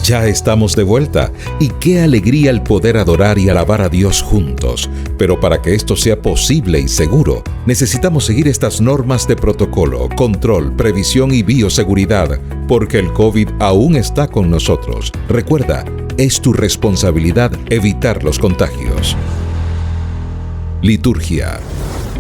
Ya estamos de vuelta y qué alegría el poder adorar y alabar a Dios juntos. Pero para que esto sea posible y seguro, necesitamos seguir estas normas de protocolo, control, previsión y bioseguridad, porque el COVID aún está con nosotros. Recuerda, es tu responsabilidad evitar los contagios. Liturgia.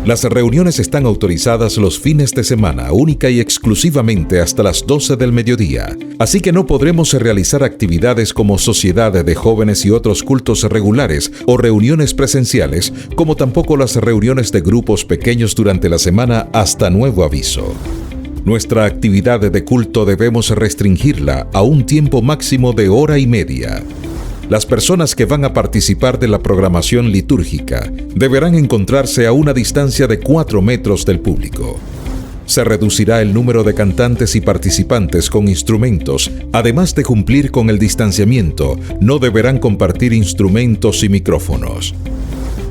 Las reuniones están autorizadas los fines de semana, única y exclusivamente hasta las 12 del mediodía. Así que no podremos realizar actividades como sociedad de jóvenes y otros cultos regulares o reuniones presenciales, como tampoco las reuniones de grupos pequeños durante la semana hasta nuevo aviso. Nuestra actividad de culto debemos restringirla a un tiempo máximo de hora y media. Las personas que van a participar de la programación litúrgica deberán encontrarse a una distancia de 4 metros del público. Se reducirá el número de cantantes y participantes con instrumentos. Además de cumplir con el distanciamiento, no deberán compartir instrumentos y micrófonos.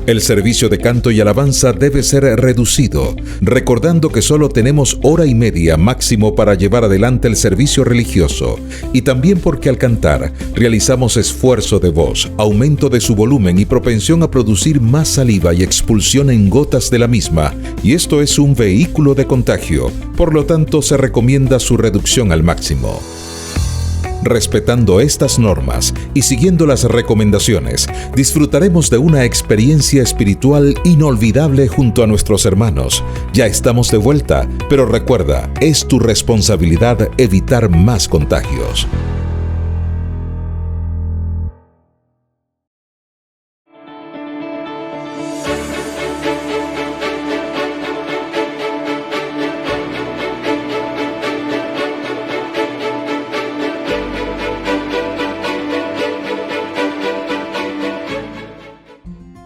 El servicio de canto y alabanza debe ser reducido, recordando que solo tenemos hora y media máximo para llevar adelante el servicio religioso, y también porque al cantar realizamos esfuerzo de voz, aumento de su volumen y propensión a producir más saliva y expulsión en gotas de la misma, y esto es un vehículo de contagio, por lo tanto se recomienda su reducción al máximo. Respetando estas normas y siguiendo las recomendaciones, disfrutaremos de una experiencia espiritual inolvidable junto a nuestros hermanos. Ya estamos de vuelta, pero recuerda, es tu responsabilidad evitar más contagios.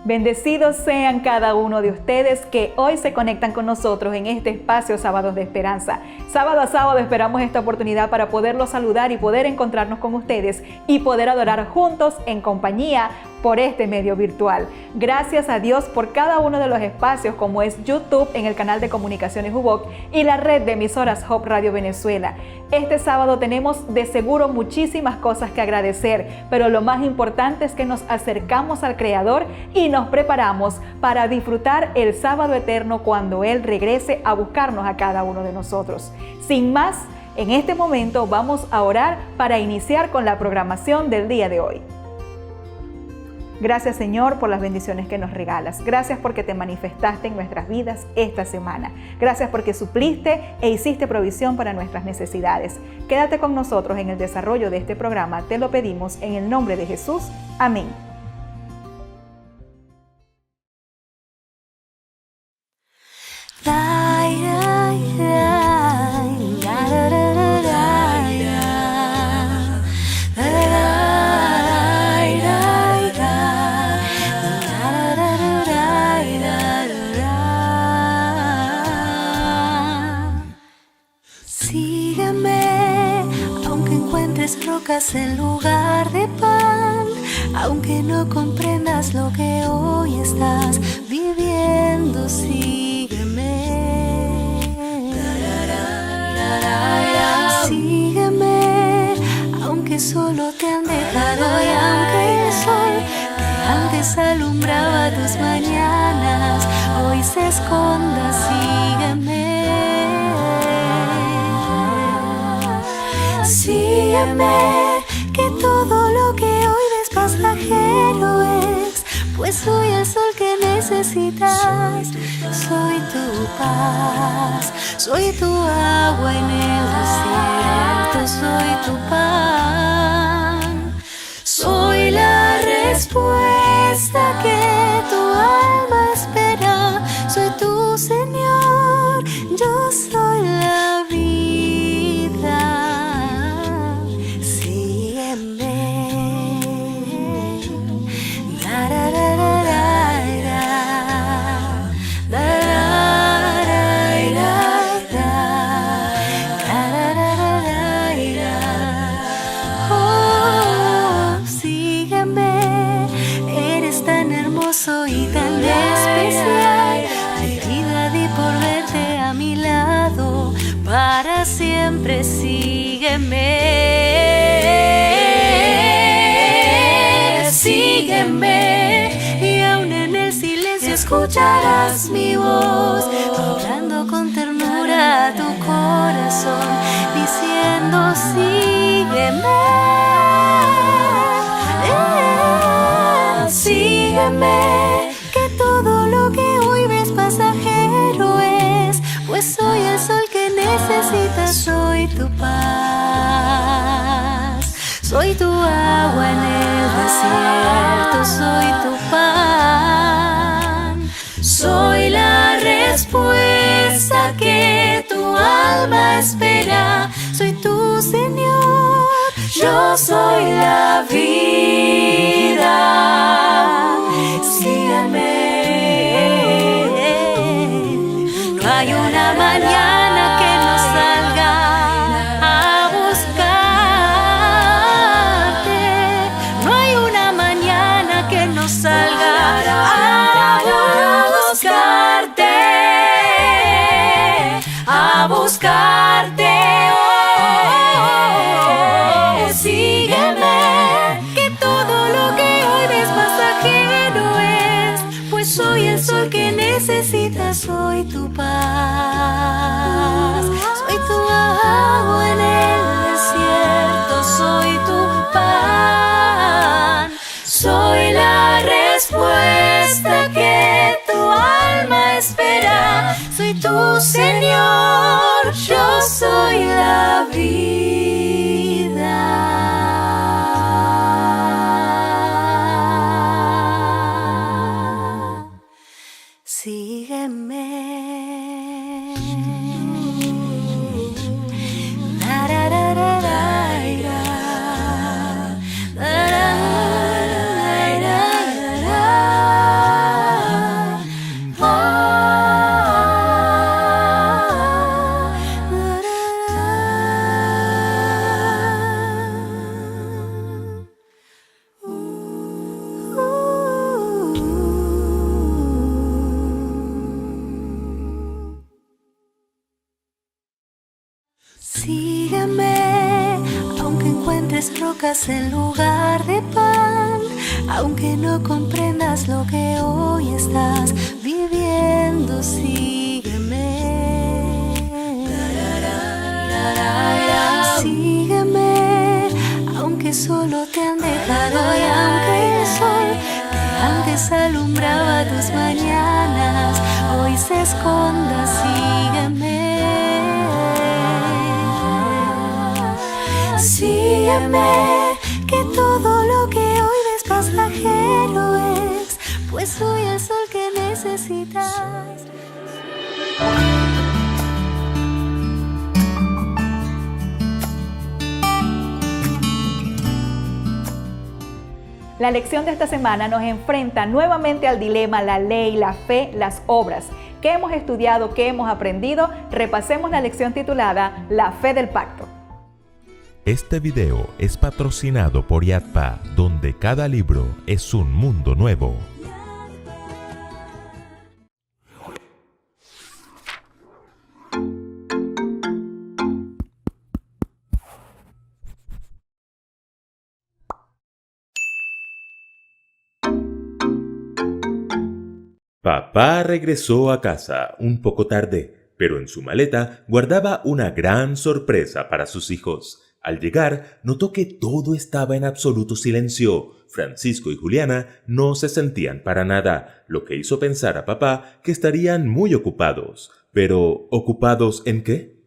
Bendecidos sean cada uno de ustedes que hoy se conectan con nosotros en este espacio Sábados de Esperanza. Sábado a sábado esperamos esta oportunidad para poderlos saludar y poder encontrarnos con ustedes y poder adorar juntos en compañía por este medio virtual. Gracias a Dios por cada uno de los espacios como es YouTube en el canal de Comunicaciones UBOC y la red de emisoras Hope Radio Venezuela. Este sábado tenemos de seguro muchísimas cosas que agradecer, pero lo más importante es que nos acercamos al Creador y nos preparamos para disfrutar el sábado eterno cuando Él regrese a buscarnos a cada uno de nosotros. Sin más, en este momento vamos a orar para iniciar con la programación del día de hoy. Gracias, Señor, por las bendiciones que nos regalas. Gracias porque te manifestaste en nuestras vidas esta semana. Gracias porque supliste e hiciste provisión para nuestras necesidades. Quédate con nosotros en el desarrollo de este programa. Te lo pedimos en el nombre de Jesús. Amén. En lugar de pan, aunque no comprendas lo que hoy estás viviendo, sígueme. Sígueme, aunque solo te han dejado y aunque el sol que antes alumbraba tus mañanas hoy se esconda, sígueme. Sígueme, que todo lo que hoy ves pasajero es, pues soy el sol que necesitas, soy tu paz, soy tu agua en el desierto, soy tu pan, soy la respuesta que tu alma espera, soy tu Señor, yo soy la vida. Y tan especial, mi vida di por verte a mi lado, para siempre sígueme. escucharás mi voz, hablando con ternura a tu corazón, diciendo sígueme, sígueme, que todo lo que hoy ves pasajero es, pues soy el sol que necesitas, soy tu paz, soy tu agua en el desierto, soy tu pan, soy la respuesta que tu alma espera, soy tu Señor, yo soy la vida, sígueme. No hay una mañana que no salga a buscarte, no hay una mañana que no salga a buscarte, sígueme, que todo lo que hoy ves pasajero es, pues soy el sol que necesitas, soy tu paz, soy tu agua en el desierto, soy tu pan, soy la respuesta que tu alma espera, soy tu Señor, yo soy la vida. Sígueme. Sígueme, aunque encuentres rocas en lugar de pan, aunque no comprendas lo que hoy estás viviendo, sígueme. Sígueme, aunque solo te han dejado y aunque el sol que antes alumbraba tus mañanas hoy se esconda, sígueme. Sígueme, que todo lo que hoy ves pasajero es, pues soy el sol que necesitas. La lección de esta semana nos enfrenta nuevamente al dilema la ley, la fe, las obras. ¿Qué hemos estudiado? ¿Qué hemos aprendido? Repasemos la lección titulada La fe del pacto. Este video es patrocinado por Yadpa, donde cada libro es un mundo nuevo. Papá regresó a casa un poco tarde, pero en su maleta guardaba una gran sorpresa para sus hijos. Al llegar, notó que todo estaba en absoluto silencio. Francisco y Juliana no se sentían para nada, lo que hizo pensar a papá que estarían muy ocupados. Pero, ¿ocupados en qué?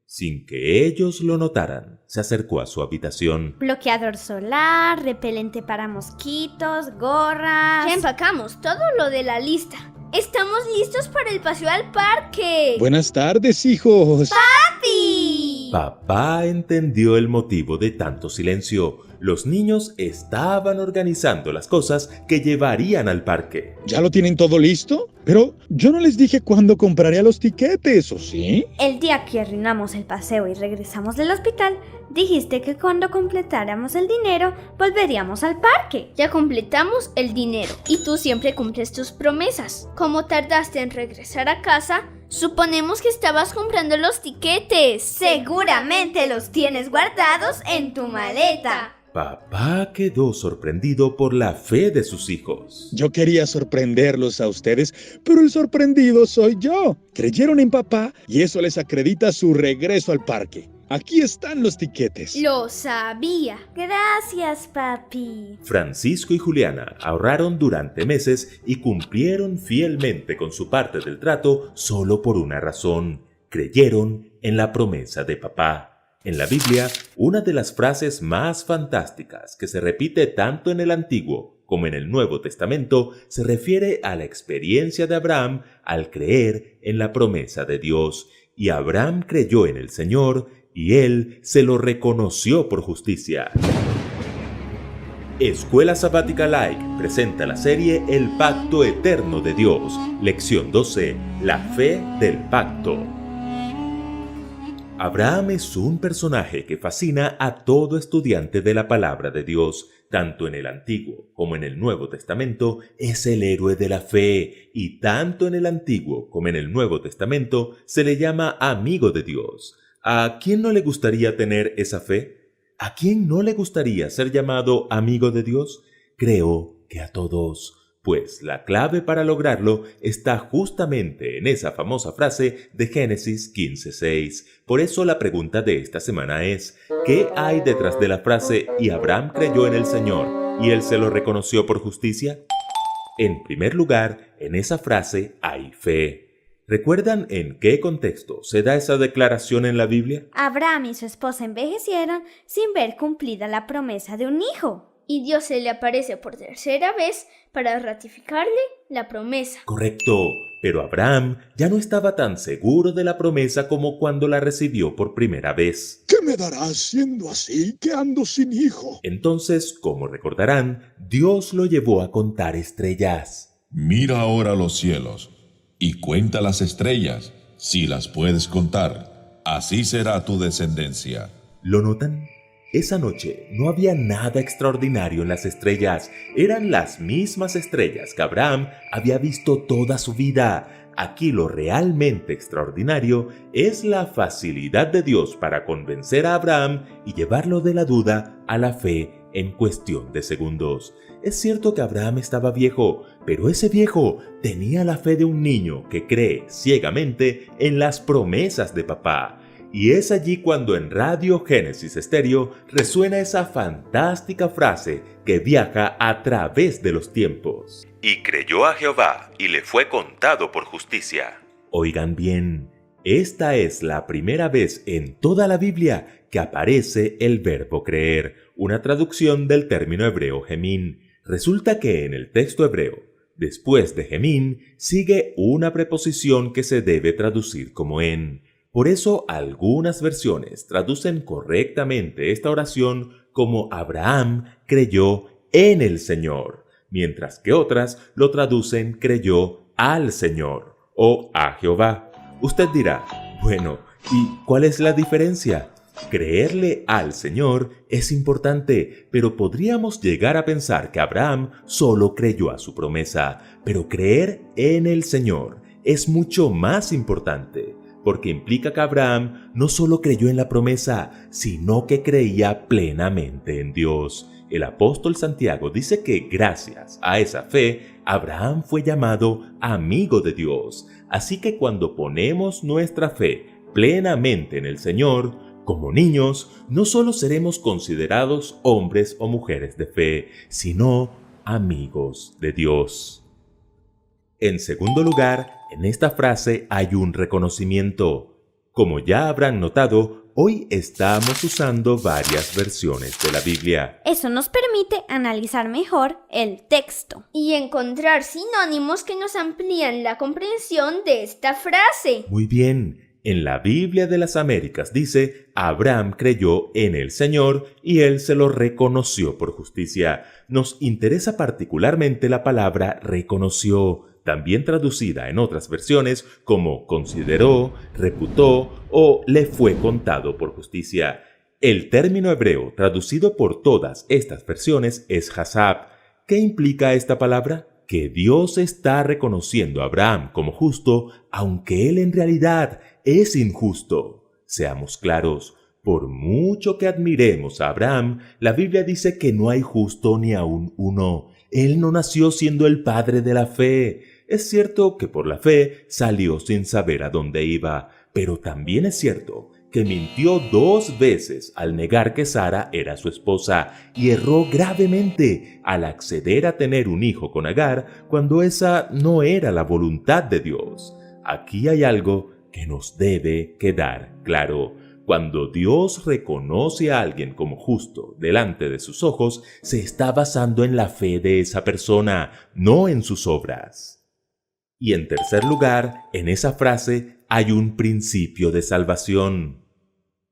Sin que ellos lo notaran, se acercó a su habitación. Bloqueador solar, repelente para mosquitos, gorras... Ya empacamos todo lo de la lista. ¡Estamos listos para el paseo al parque! Buenas tardes, hijos. ¡Papi! Papá entendió el motivo de tanto silencio. Los niños estaban organizando las cosas que llevarían al parque. ¿Ya lo tienen todo listo? Pero yo no les dije cuándo compraría los tiquetes, ¿o sí? El día que arruinamos el paseo y regresamos del hospital, dijiste que cuando completáramos el dinero, volveríamos al parque. Ya completamos el dinero y tú siempre cumples tus promesas. Como tardaste en regresar a casa, suponemos que estabas comprando los tiquetes. Seguramente los tienes guardados en tu maleta. Papá quedó sorprendido por la fe de sus hijos. Yo quería sorprenderlos a ustedes, pero el sorprendido soy yo. Creyeron en papá y eso les acredita su regreso al parque. Aquí están los tiquetes. Lo sabía. Gracias, papi. Francisco y Juliana ahorraron durante meses y cumplieron fielmente con su parte del trato solo por una razón: creyeron en la promesa de papá. En la Biblia, una de las frases más fantásticas que se repite tanto en el Antiguo como en el Nuevo Testamento se refiere a la experiencia de Abraham al creer en la promesa de Dios. Y Abraham creyó en el Señor y Él se lo reconoció por justicia. Escuela Sabática Like presenta la serie El Pacto Eterno de Dios, lección 12, la fe del pacto. Abraham es un personaje que fascina a todo estudiante de la palabra de Dios. Tanto en el Antiguo como en el Nuevo Testamento es el héroe de la fe, y tanto en el Antiguo como en el Nuevo Testamento se le llama amigo de Dios. ¿A quién no le gustaría tener esa fe? ¿A quién no le gustaría ser llamado amigo de Dios? Creo que a todos. Pues la clave para lograrlo está justamente en esa famosa frase de Génesis 15:6. Por eso la pregunta de esta semana es: ¿qué hay detrás de la frase "y Abraham creyó en el Señor y Él se lo reconoció por justicia"? En primer lugar, en esa frase hay fe. ¿Recuerdan en qué contexto se da esa declaración en la Biblia? Abraham y su esposa envejecieron sin ver cumplida la promesa de un hijo. Y Dios se le aparece por tercera vez para ratificarle la promesa. Correcto, pero Abraham ya no estaba tan seguro de la promesa como cuando la recibió por primera vez. ¿Qué me darás siendo así que ando sin hijo? Entonces, como recordarán, Dios lo llevó a contar estrellas. Mira ahora los cielos y cuenta las estrellas, si las puedes contar. Así será tu descendencia. ¿Lo notan? Esa noche no había nada extraordinario en las estrellas. Eran las mismas estrellas que Abraham había visto toda su vida. Aquí lo realmente extraordinario es la facilidad de Dios para convencer a Abraham y llevarlo de la duda a la fe en cuestión de segundos. Es cierto que Abraham estaba viejo, pero ese viejo tenía la fe de un niño que cree ciegamente en las promesas de papá. Y es allí cuando en Radio Génesis Estéreo resuena esa fantástica frase que viaja a través de los tiempos. Y creyó a Jehová, y le fue contado por justicia. Oigan bien, esta es la primera vez en toda la Biblia que aparece el verbo creer, una traducción del término hebreo gemín. Resulta que en el texto hebreo, después de gemín, sigue una preposición que se debe traducir como en. Por eso algunas versiones traducen correctamente esta oración como Abraham creyó en el Señor, mientras que otras lo traducen creyó al Señor o a Jehová. Usted dirá, bueno, ¿y cuál es la diferencia? Creerle al Señor es importante, pero podríamos llegar a pensar que Abraham solo creyó a su promesa, pero creer en el Señor es mucho más importante. Porque implica que Abraham no solo creyó en la promesa, sino que creía plenamente en Dios. El apóstol Santiago dice que gracias a esa fe, Abraham fue llamado amigo de Dios. Así que cuando ponemos nuestra fe plenamente en el Señor, como niños, no solo seremos considerados hombres o mujeres de fe, sino amigos de Dios. En segundo lugar, en esta frase hay un reconocimiento. Como ya habrán notado, hoy estamos usando varias versiones de la Biblia. Eso nos permite analizar mejor el texto y encontrar sinónimos que nos amplían la comprensión de esta frase. Muy bien. En la Biblia de las Américas dice, Abraham creyó en el Señor y Él se lo reconoció por justicia. Nos interesa particularmente la palabra reconoció, también traducida en otras versiones como consideró, reputó o le fue contado por justicia. El término hebreo traducido por todas estas versiones es hasab. ¿Qué implica esta palabra? Que Dios está reconociendo a Abraham como justo, aunque él en realidad es injusto. Seamos claros, Por mucho que admiremos a Abraham, la Biblia dice que no hay justo ni aun uno. Él no nació siendo el padre de la fe. Es cierto que por la fe salió sin saber a dónde iba, pero también es cierto que mintió 2 veces al negar que Sara era su esposa y erró gravemente al acceder a tener un hijo con Agar cuando esa no era la voluntad de Dios. Aquí hay algo que nos debe quedar claro. Cuando Dios reconoce a alguien como justo delante de sus ojos, se está basando en la fe de esa persona, no en sus obras. Y en tercer lugar, en esa frase hay un principio de salvación.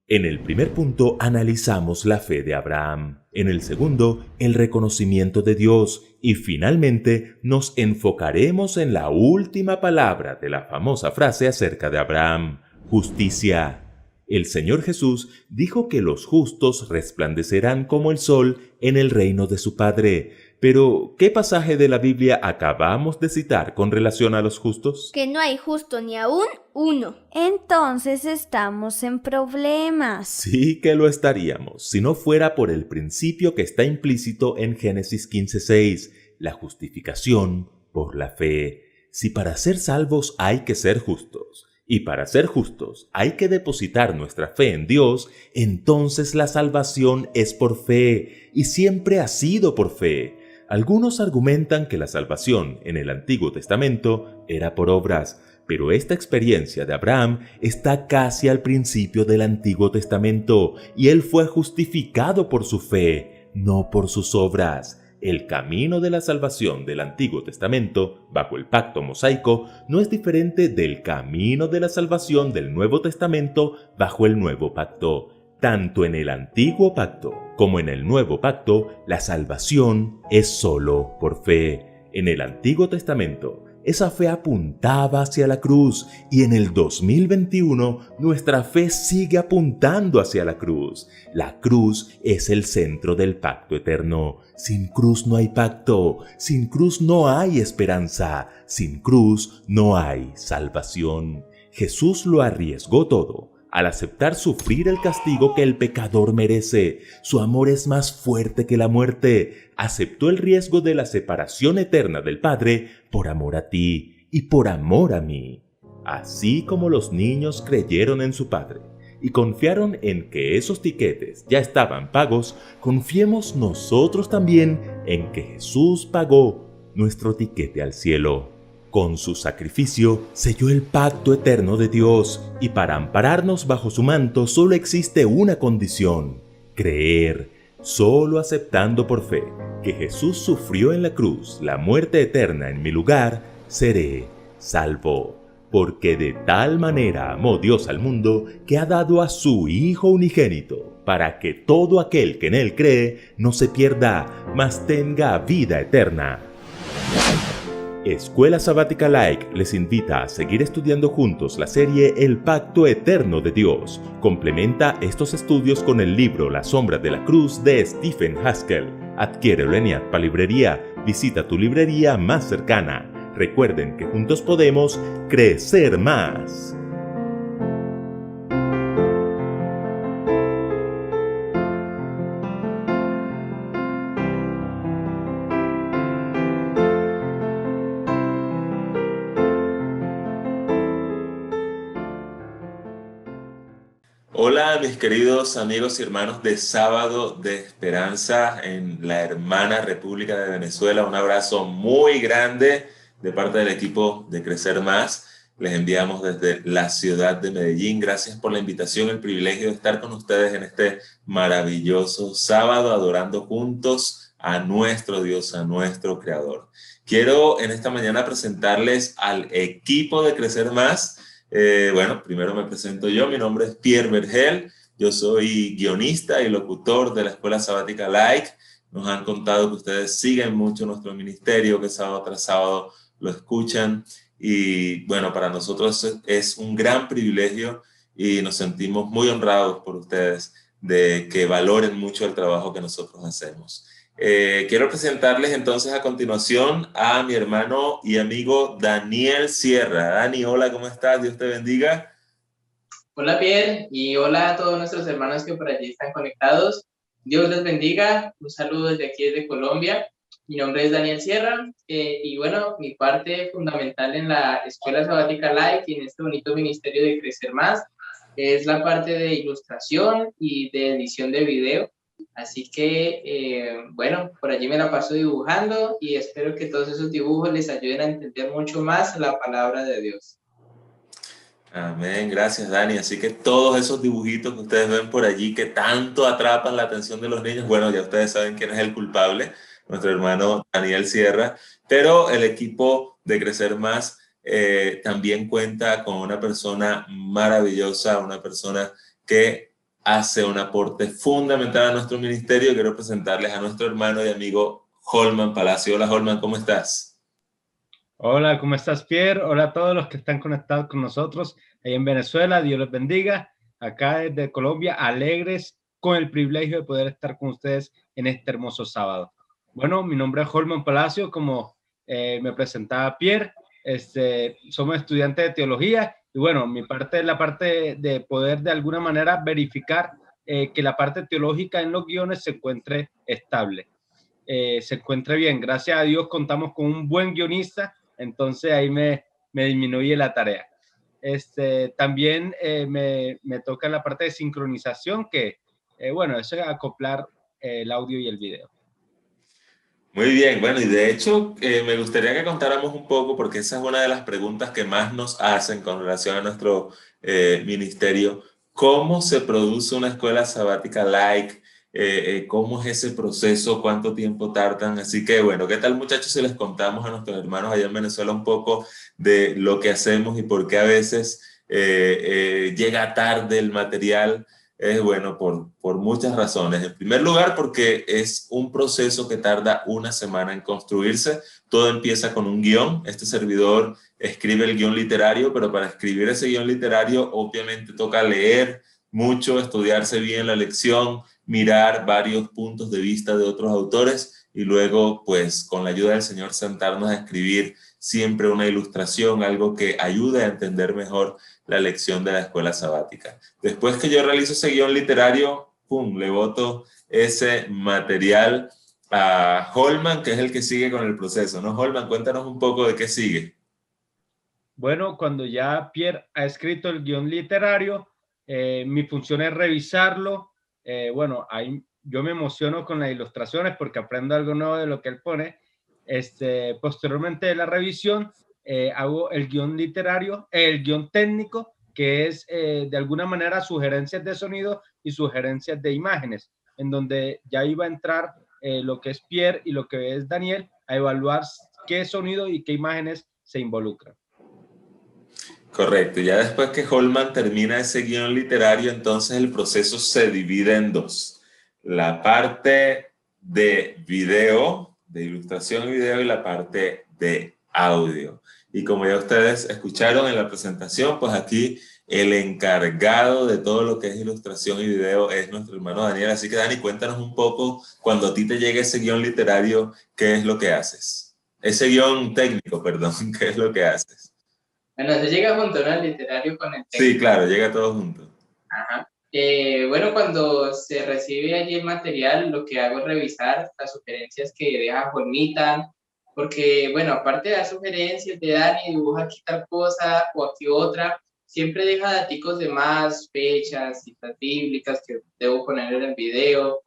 En el primer punto analizamos la fe de Abraham, en el segundo, el reconocimiento de Dios y finalmente nos enfocaremos en la última palabra de la famosa frase acerca de Abraham, justicia. El Señor Jesús dijo que los justos resplandecerán como el sol en el reino de su Padre. Pero, ¿qué pasaje de la Biblia acabamos de citar con relación a los justos? Que no hay justo ni aún uno. Entonces estamos en problemas. Sí que lo estaríamos, si no fuera por el principio que está implícito en Génesis 15:6, la justificación por la fe. Si para ser salvos hay que ser justos, y para ser justos hay que depositar nuestra fe en Dios, entonces la salvación es por fe, y siempre ha sido por fe. Algunos argumentan que la salvación en el Antiguo Testamento era por obras, pero esta experiencia de Abraham está casi al principio del Antiguo Testamento, y él fue justificado por su fe, no por sus obras. El camino de la salvación del Antiguo Testamento, bajo el pacto mosaico, no es diferente del camino de la salvación del Nuevo Testamento bajo el Nuevo Pacto. Tanto en el Antiguo Pacto como en el Nuevo Pacto, la salvación es solo por fe. En el Antiguo Testamento, esa fe apuntaba hacia la cruz y en el 2021 nuestra fe sigue apuntando hacia la cruz. La cruz es el centro del pacto eterno. Sin cruz no hay pacto, sin cruz no hay esperanza, sin cruz no hay salvación. Jesús lo arriesgó todo al aceptar sufrir el castigo que el pecador merece. Su amor es más fuerte que la muerte. Aceptó el riesgo de la separación eterna del Padre por amor a ti y por amor a mí. Así como los niños creyeron en su Padre y confiaron en que esos tiquetes ya estaban pagos, confiemos nosotros también en que Jesús pagó nuestro tiquete al cielo. Con su sacrificio selló el pacto eterno de Dios, y para ampararnos bajo su manto solo existe una condición: creer. Solo aceptando por fe que Jesús sufrió en la cruz la muerte eterna en mi lugar, seré salvo. Porque de tal manera amó Dios al mundo que ha dado a su Hijo unigénito, para que todo aquel que en él cree no se pierda, mas tenga vida eterna. Escuela Sabática Like les invita a seguir estudiando juntos la serie El Pacto Eterno de Dios. Complementa estos estudios con el libro La Sombra de la Cruz de Stephen Haskell. Adquiérelo en IATPA Librería. Visita tu librería más cercana. Recuerden que juntos podemos crecer más. Hola mis queridos amigos y hermanos de Sábado de Esperanza en la hermana República de Venezuela. Un abrazo muy grande de parte del equipo de Crecer Más. Les enviamos desde la ciudad de Medellín. Gracias por la invitación, el privilegio de estar con ustedes en este maravilloso sábado, adorando juntos a nuestro Dios, a nuestro Creador. Quiero en esta mañana presentarles al equipo de Crecer Más. Bueno, primero me presento yo. Mi nombre es Pierre Vergel. Yo soy guionista y locutor de la Escuela Sabática Like. Nos han contado que ustedes siguen mucho nuestro ministerio, que sábado tras sábado lo escuchan. Y bueno, para nosotros es un gran privilegio y nos sentimos muy honrados por ustedes de que valoren mucho el trabajo que nosotros hacemos. Quiero presentarles entonces a continuación a mi hermano y amigo Daniel Sierra. Dani, hola, ¿cómo estás? Dios te bendiga. Hola Pierre y hola a todos nuestros hermanos que por allí están conectados. Dios les bendiga. Un saludo desde aquí, desde Colombia. Mi nombre es Daniel Sierra y bueno, mi parte fundamental en la Escuela Sabática Life y en este bonito ministerio de Crecer Más es la parte de ilustración y de edición de video. Así que, bueno, por allí me la paso dibujando y espero que todos esos dibujos les ayuden a entender mucho más la palabra de Dios. Amén, gracias Dani. Así que todos esos dibujitos que ustedes ven por allí que tanto atrapan la atención de los niños, bueno, ya ustedes saben quién es el culpable, nuestro hermano Daniel Sierra, pero el equipo de Crecer Más también cuenta con una persona maravillosa, una persona que hace un aporte fundamental a nuestro ministerio. Quiero presentarles a nuestro hermano y amigo Holman Palacio. Hola Holman, ¿cómo estás? Hola, ¿cómo estás, Pierre? Hola a todos los que están conectados con nosotros ahí en Venezuela. Dios les bendiga. Acá desde Colombia, alegres con el privilegio de poder estar con ustedes en este hermoso sábado. Bueno, mi nombre es Holman Palacio, como me presentaba Pierre. Somos estudiantes de teología y bueno, mi parte es la parte de poder de alguna manera verificar que la parte teológica en los guiones se encuentre estable, se encuentre bien. Gracias a Dios contamos con un buen guionista, entonces ahí me disminuye la tarea. También me toca la parte de sincronización, que bueno, eso es acoplar el audio y el video. Muy bien, bueno, y de hecho me gustaría que contáramos un poco, porque esa es una de las preguntas que más nos hacen con relación a nuestro ministerio. ¿Cómo se produce una escuela sabática like? ¿Cómo es ese proceso? ¿Cuánto tiempo tardan? Así que bueno, ¿qué tal muchachos si les contamos a nuestros hermanos allá en Venezuela un poco de lo que hacemos y por qué a veces llega tarde el material? Es bueno por muchas razones. En primer lugar, porque es un proceso que tarda una semana en construirse. Todo empieza con un guión. Este servidor escribe el guión literario, pero para escribir ese guión literario obviamente toca leer mucho, estudiarse bien la lección, mirar varios puntos de vista de otros autores y luego, pues, con la ayuda del Señor, sentarnos a escribir siempre una ilustración, algo que ayude a entender mejor la lección de la escuela sabática. Después que yo realizo ese guión literario, ¡pum!, le boto ese material a Holman, que es el que sigue con el proceso, ¿no? Holman, cuéntanos un poco de qué sigue. Bueno, cuando ya Pierre ha escrito el guión literario, mi función es revisarlo. Bueno, ahí yo me emociono con las ilustraciones porque aprendo algo nuevo de lo que él pone. Posteriormente de la revisión, hago el guión literario, el guión técnico, que es de alguna manera sugerencias de sonido y sugerencias de imágenes, en donde ya iba a entrar lo que es Pierre y lo que es Daniel a evaluar qué sonido y qué imágenes se involucran. Correcto, ya después que Holman termina ese guión literario, entonces el proceso se divide en dos. La parte de video, de ilustración y video, y la parte de audio. Y como ya ustedes escucharon en la presentación, pues aquí el encargado de todo lo que es ilustración y video es nuestro hermano Daniel. Así que Dani, cuéntanos un poco, cuando a ti te llega ese guión literario, ¿qué es lo que haces? Ese guión técnico, perdón, ¿qué es lo que haces? Bueno, se llega junto, ¿no? El literario con el texto. Sí, claro, llega todo junto. Ajá. Bueno, cuando se recibe allí el material, lo que hago es revisar las sugerencias que deja Juanita, porque, bueno, aparte de las sugerencias de Dani, dibuja aquí tal cosa o aquí otra, siempre deja daticos de más, fechas, citas bíblicas que debo poner en el video,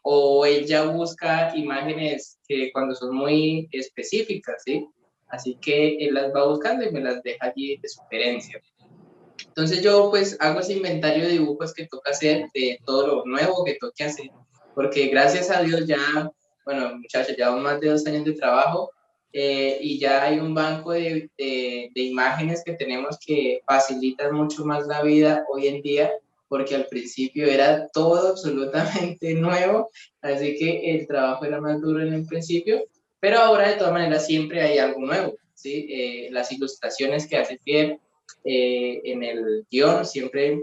o ella busca imágenes que cuando son muy específicas, ¿sí? Así que él las va buscando y me las deja allí de sugerencia. Entonces yo pues hago ese inventario de dibujos que toca hacer, de todo lo nuevo que toque hacer, porque gracias a Dios ya, bueno muchachos, ya más de 2 años de trabajo y ya hay un banco de imágenes que tenemos que facilitan mucho más la vida hoy en día, porque al principio era todo absolutamente nuevo, así que el trabajo era más duro en el principio, pero ahora de todas maneras siempre hay algo nuevo, ¿sí? Las ilustraciones que hace Pierre en el guión siempre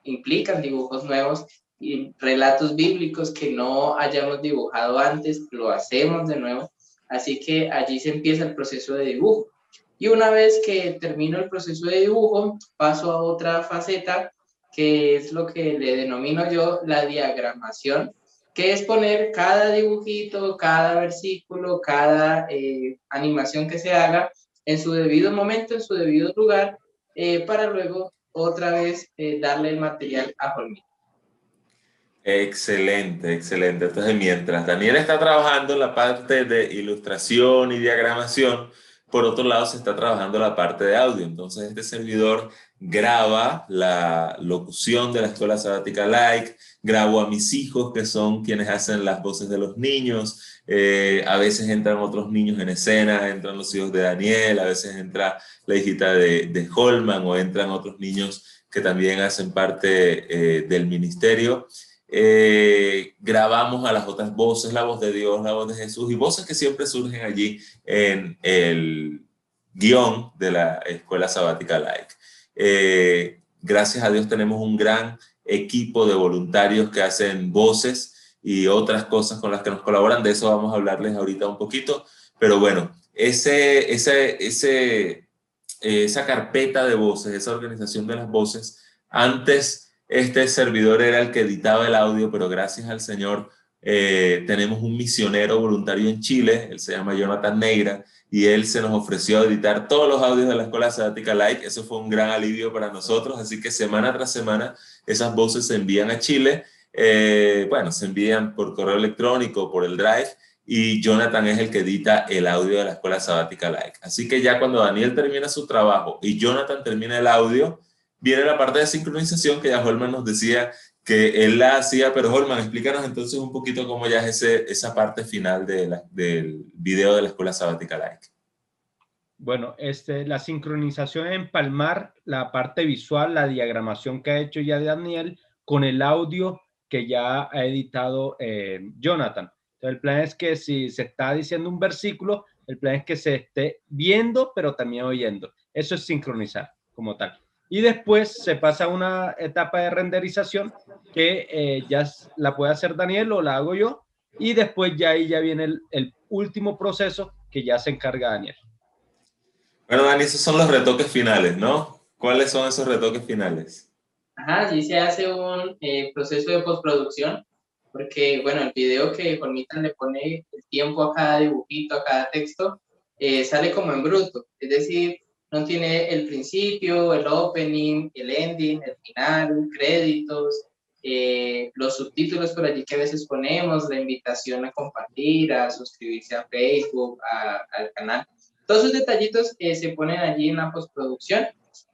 implican dibujos nuevos y relatos bíblicos que no hayamos dibujado antes, lo hacemos de nuevo, así que allí se empieza el proceso de dibujo. Y una vez que termino el proceso de dibujo, paso a otra faceta, que es lo que le denomino yo la diagramación, que es poner cada dibujito, cada versículo, cada animación que se haga en su debido momento, en su debido lugar, para luego otra vez darle el material a Holmita. Excelente, excelente. Entonces, mientras Daniel está trabajando en la parte de ilustración y diagramación, por otro lado se está trabajando la parte de audio. Entonces, este servidor graba la locución de la Escuela Sabática Like, grabo a mis hijos, que son quienes hacen las voces de los niños. A veces entran otros niños en escena, entran los hijos de Daniel, a veces entra la hijita de Holman, o entran otros niños que también hacen parte del ministerio. Grabamos a las otras voces, la voz de Dios, la voz de Jesús, y voces que siempre surgen allí en el guión de la Escuela Sabática Like. Gracias a Dios tenemos un gran equipo de voluntarios que hacen voces y otras cosas con las que nos colaboran. De eso vamos a hablarles ahorita un poquito, pero bueno, esa carpeta de voces, esa organización de las voces, antes este servidor era el que editaba el audio, pero gracias al Señor tenemos un misionero voluntario en Chile, él se llama Jonathan Neira, y él se nos ofreció a editar todos los audios de la Escuela Sabática Like. Eso fue un gran alivio para nosotros, así que semana tras semana esas voces se envían a Chile. Bueno, se envían por correo electrónico, por el Drive, y Jonathan es el que edita el audio de la Escuela Sabática Like. Así que ya cuando Daniel termina su trabajo y Jonathan termina el audio, viene la parte de sincronización que ya Holman nos decía que él la hacía. Pero Holman, explícanos entonces un poquito cómo ya es esa parte final del video de la Escuela Sabática Like. Bueno, la sincronización es empalmar la parte visual, la diagramación que ha hecho ya Daniel, con el audio que ya ha editado Jonathan. Entonces, el plan es que si se está diciendo un versículo, el plan es que se esté viendo, pero también oyendo. Eso es sincronizar como tal. Y después se pasa a una etapa de renderización que ya la puede hacer Daniel o la hago yo. Y después ya ahí ya viene el último proceso que ya se encarga Daniel. Bueno, Dani, esos son los retoques finales, ¿no? ¿Cuáles son esos retoques finales? Ajá, sí se hace un proceso de postproducción, porque, bueno, el video que Holmita le pone el tiempo a cada dibujito, a cada texto, sale como en bruto. Es decir, no tiene el principio, el opening, el ending, el final, créditos, los subtítulos por allí que a veces ponemos, la invitación a compartir, a suscribirse a Facebook, al canal. Todos esos detallitos se ponen allí en la postproducción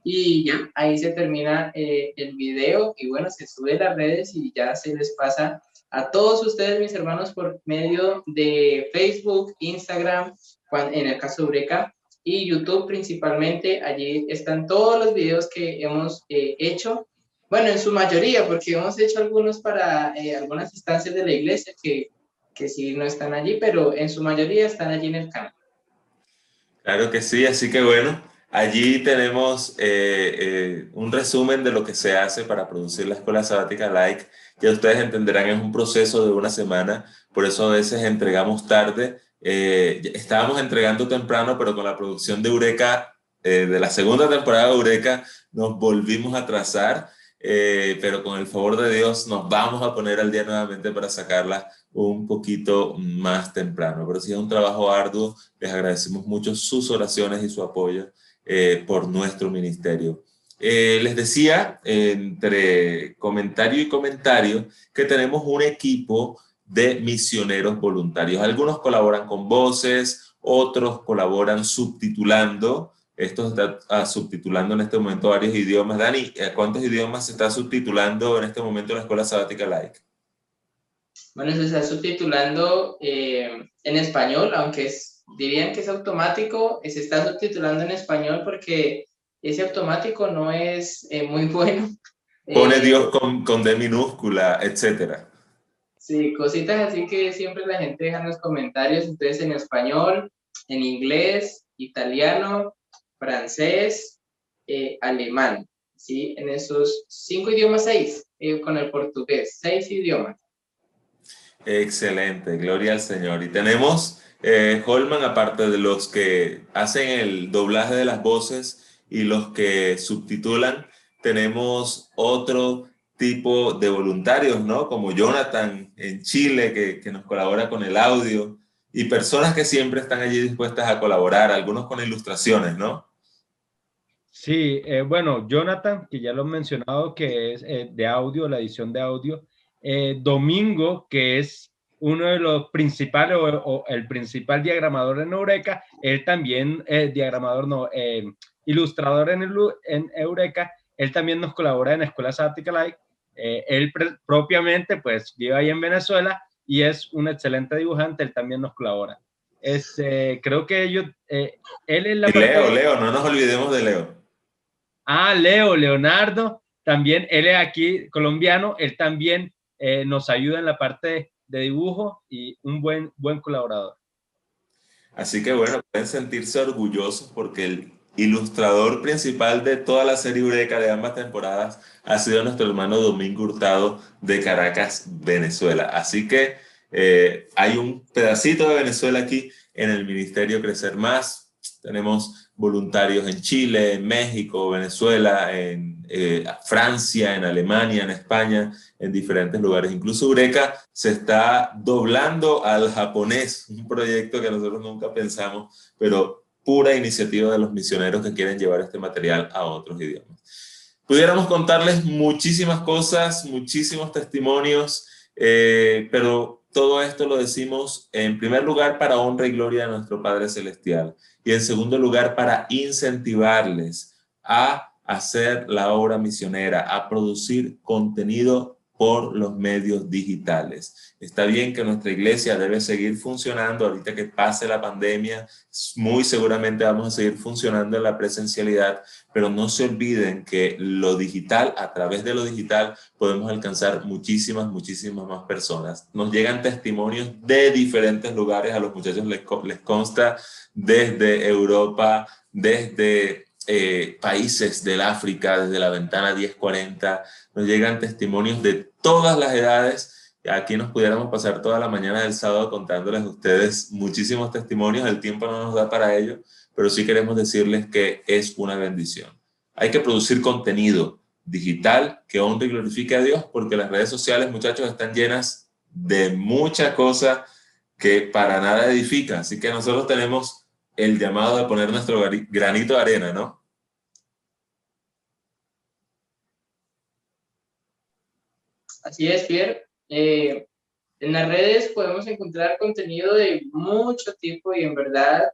y ya, ahí se termina el video y bueno, se sube a las redes y ya se les pasa a todos ustedes, mis hermanos, por medio de Facebook, Instagram, en el caso de Eureka, y YouTube principalmente. Allí están todos los videos que hemos hecho, bueno, en su mayoría, porque hemos hecho algunos para algunas instancias de la iglesia que sí no están allí, pero en su mayoría están allí en el canal. Claro que sí, así que bueno, allí tenemos un resumen de lo que se hace para producir la Escuela Sabática Like. Ya ustedes entenderán, es un proceso de una semana, por eso a veces entregamos tarde. Estábamos entregando temprano, pero con la producción de Eureka, de la segunda temporada de Eureka, nos volvimos a atrasar, pero con el favor de Dios nos vamos a poner al día nuevamente para sacarla un poquito más temprano. Pero sí es un trabajo arduo. Les agradecemos mucho sus oraciones y su apoyo por nuestro ministerio. Les decía, entre comentario y comentario, que tenemos un equipo de misioneros voluntarios. Algunos colaboran con voces, otros colaboran subtitulando. Esto está subtitulando en este momento varios idiomas. Dani, ¿cuántos idiomas se está subtitulando en este momento en la Escuela Sabática Like? Bueno, se está subtitulando en español, aunque dirían que es automático. Se está subtitulando en español porque ese automático no es muy bueno. Pone Dios con D minúscula, etcétera. Sí, cositas así que siempre la gente deja en los comentarios. Entonces, en español, en inglés, italiano, francés, alemán, ¿sí? En esos 5 idiomas, 6, con el portugués, 6 idiomas. Excelente, gloria al Señor. Y tenemos, Holman, aparte de los que hacen el doblaje de las voces y los que subtitulan, tenemos otro tipo de voluntarios, ¿no? Como Jonathan en Chile, que nos colabora con el audio, y personas que siempre están allí dispuestas a colaborar, algunos con ilustraciones, ¿no? Sí, bueno, Jonathan, que ya lo he mencionado, que es de audio, la edición de audio. Domingo, que es uno de los principales o el principal diagramador en Eureka, él también, diagramador no, ilustrador en Eureka, él también nos colabora en Escuela Sabática Live. Él propiamente, pues, vive ahí en Venezuela y es un excelente dibujante, él también nos colabora. Creo que ellos, él es la Y parte Leo, de... Leo, no nos olvidemos de Leo. Ah, Leonardo, también, él es aquí colombiano, él también nos ayuda en la parte de dibujo y un buen colaborador. Así que bueno, pueden sentirse orgullosos porque el ilustrador principal de toda la serie Eureka de ambas temporadas ha sido nuestro hermano Domingo Hurtado de Caracas, Venezuela. Así que hay un pedacito de Venezuela aquí en el Ministerio Crecer Más. Tenemos voluntarios en Chile, en México, Venezuela, en Francia, en Alemania, en España, en diferentes lugares. Incluso Eureka se está doblando al japonés, un proyecto que nosotros nunca pensamos, pero pura iniciativa de los misioneros que quieren llevar este material a otros idiomas. Pudiéramos contarles muchísimas cosas, muchísimos testimonios, pero todo esto lo decimos en primer lugar para honra y gloria de nuestro Padre Celestial y en segundo lugar para incentivarles a hacer la obra misionera, a producir contenido por los medios digitales. Está bien que nuestra iglesia debe seguir funcionando ahorita que pase la pandemia, muy seguramente vamos a seguir funcionando en la presencialidad, pero no se olviden que lo digital, a través de lo digital, podemos alcanzar muchísimas más personas. Nos llegan testimonios de diferentes lugares, a los muchachos les consta desde Europa, desde países del África, desde la ventana 1040, nos llegan testimonios de todas las edades. Aquí nos pudiéramos pasar toda la mañana del sábado contándoles a ustedes muchísimos testimonios, el tiempo no nos da para ello, pero sí queremos decirles que es una bendición. Hay que producir contenido digital que honre y glorifique a Dios, porque las redes sociales, muchachos, están llenas de mucha cosa que para nada edifica, así que nosotros tenemos el llamado de poner nuestro granito de arena, ¿no? Así es, Pierre. En las redes podemos encontrar contenido de mucho tipo y en verdad,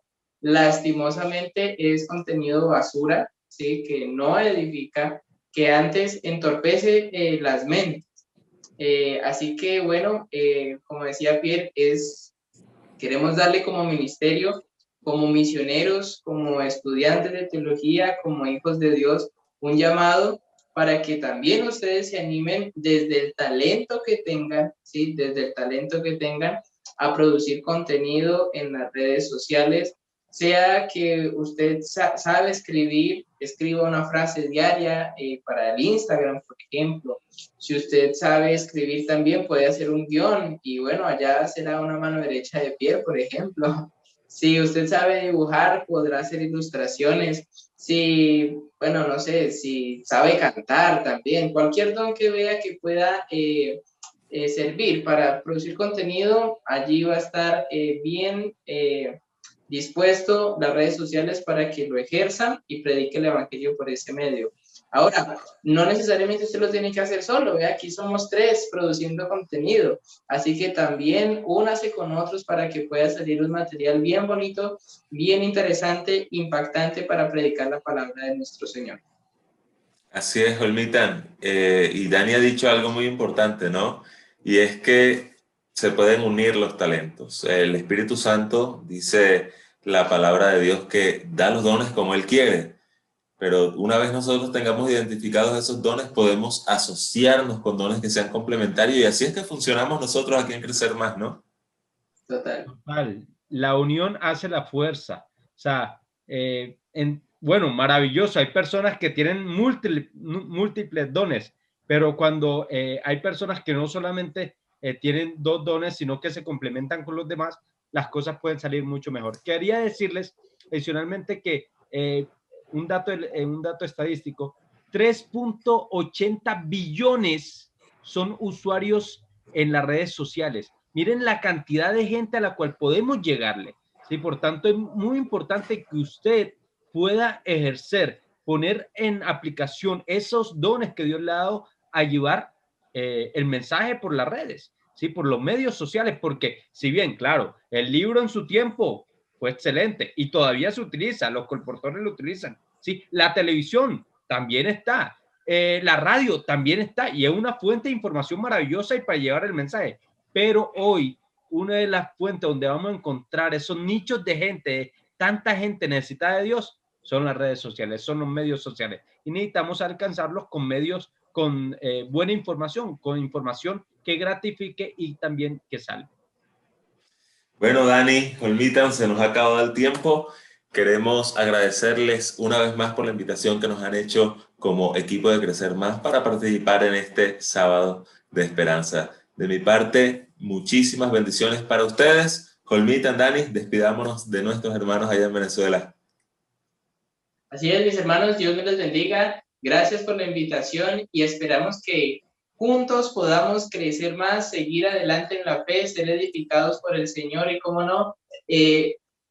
lastimosamente, es contenido basura, ¿sí? Que no edifica, que antes entorpece las mentes. Así que, bueno, como decía Pierre, queremos darle como ministerio, como misioneros, como estudiantes de teología, como hijos de Dios, un llamado para que también ustedes se animen desde el talento que tengan, ¿sí? Desde el talento que tengan a producir contenido en las redes sociales, sea que usted sabe escribir, escriba una frase diaria para el Instagram, por ejemplo. Si usted sabe escribir también puede hacer un guión y bueno, allá será una mano derecha de Pierre, por ejemplo. Si usted sabe dibujar, podrá hacer ilustraciones. Si, bueno, no sé, si sabe cantar también, cualquier don que vea que pueda servir para producir contenido, allí va a estar bien dispuesto las redes sociales para que lo ejerzan y predique el evangelio por ese medio. Ahora, no necesariamente usted lo tiene que hacer solo, ¿ve? Aquí somos 3 produciendo contenido, así que también únase con otros para que pueda salir un material bien bonito, bien interesante, impactante para predicar la palabra de nuestro Señor. Así es, Olmita. Y Dani ha dicho algo muy importante, ¿no? Y es que se pueden unir los talentos. El Espíritu Santo, dice la palabra de Dios, que da los dones como Él quiere. Pero una vez nosotros tengamos identificados esos dones, podemos asociarnos con dones que sean complementarios y así es que funcionamos nosotros aquí en Crecer Más, ¿no? Total. La unión hace la fuerza. O sea, bueno, maravilloso. Hay personas que tienen múltiples dones, pero cuando hay personas que no solamente tienen dos dones, sino que se complementan con los demás, las cosas pueden salir mucho mejor. Quería decirles adicionalmente que un dato estadístico, 3.80 billones son usuarios en las redes sociales. Miren la cantidad de gente a la cual podemos llegarle. ¿Sí? Por tanto, es muy importante que usted pueda ejercer, poner en aplicación esos dones que Dios le ha dado a llevar el mensaje por las redes, ¿sí? Por los medios sociales, porque si bien, claro, el libro en su tiempo fue excelente y todavía se utiliza, los colportores lo utilizan, ¿sí? La televisión también está, la radio también está y es una fuente de información maravillosa y para llevar el mensaje, pero hoy una de las fuentes donde vamos a encontrar esos nichos de gente, tanta gente necesitada de Dios, son las redes sociales, son los medios sociales y necesitamos alcanzarlos con medios con buena información, con información que gratifique y también que salve. Bueno, Dani, Olmita, se nos ha acabado el tiempo. Queremos agradecerles una vez más por la invitación que nos han hecho como equipo de Crecer Más para participar en este sábado de esperanza. De mi parte, muchísimas bendiciones para ustedes. Olmita, Dani, despidámonos de nuestros hermanos allá en Venezuela. Así es, mis hermanos, Dios me los bendiga. Gracias por la invitación y esperamos que juntos podamos crecer más, seguir adelante en la fe, ser edificados por el Señor y, cómo no,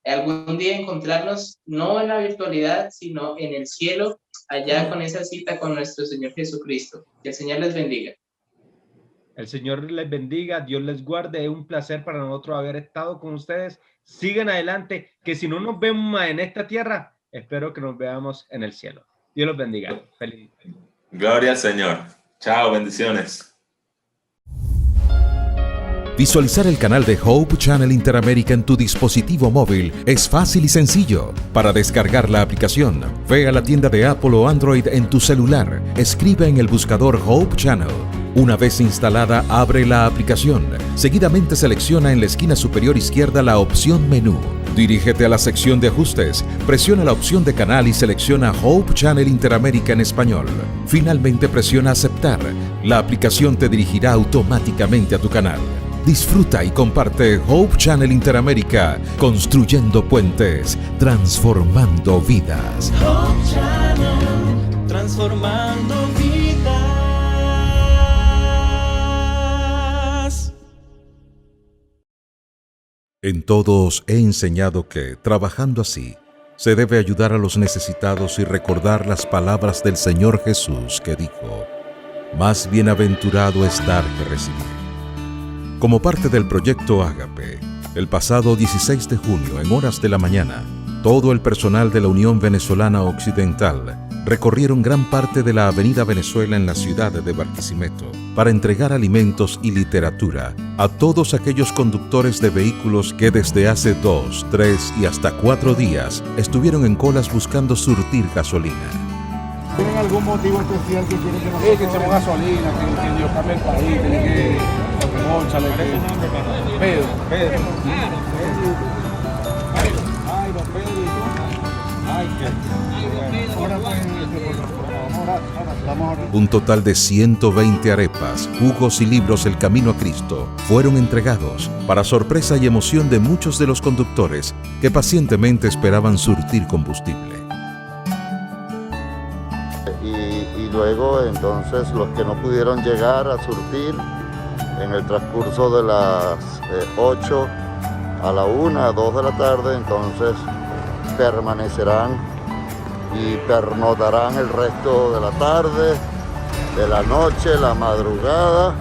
algún día encontrarnos no en la virtualidad, sino en el cielo, allá con esa cita con nuestro Señor Jesucristo. Que el Señor les bendiga. El Señor les bendiga, Dios les guarde. Es un placer para nosotros haber estado con ustedes. Sigan adelante, que si no nos vemos más en esta tierra, espero que nos veamos en el cielo. Dios los bendiga. Feliz. Gloria al Señor. Chao, bendiciones. Visualizar el canal de Hope Channel Interamérica en tu dispositivo móvil es fácil y sencillo. Para descargar la aplicación, ve a la tienda de Apple o Android en tu celular, escribe en el buscador Hope Channel. Una vez instalada, abre la aplicación. Seguidamente selecciona en la esquina superior izquierda la opción Menú. Dirígete a la sección de ajustes, presiona la opción de canal y selecciona Hope Channel Interamérica en español. Finalmente presiona Aceptar. La aplicación te dirigirá automáticamente a tu canal. Disfruta y comparte Hope Channel Interamérica, construyendo puentes, transformando vidas. Hope Channel, transformando vidas. En todos he enseñado que, trabajando así, se debe ayudar a los necesitados y recordar las palabras del Señor Jesús que dijo: más bienaventurado es dar que recibir. Como parte del proyecto Ágape, el pasado 16 de junio, en horas de la mañana, todo el personal de la Unión Venezolana Occidental recorrieron gran parte de la Avenida Venezuela en la ciudad de Barquisimeto para entregar alimentos y literatura a todos aquellos conductores de vehículos que desde hace 2, 3 y hasta 4 días estuvieron en colas buscando surtir gasolina. ¿Tienen algún motivo especial que quieren que nosotros? Sí, que echemos gasolina, que Dios cambie el país, que Mónchale, Pedro. Ay, don Pedro, ¿y tú? Ay, qué. Ahora pues, un total de 120 arepas, jugos y libros El Camino a Cristo fueron entregados para sorpresa y emoción de muchos de los conductores que pacientemente esperaban surtir combustible. Y luego entonces los que no pudieron llegar a surtir en el transcurso de las 8 a la 1, a 2 de la tarde, entonces permanecerán y pernotarán el resto de la tarde, de la noche, la madrugada,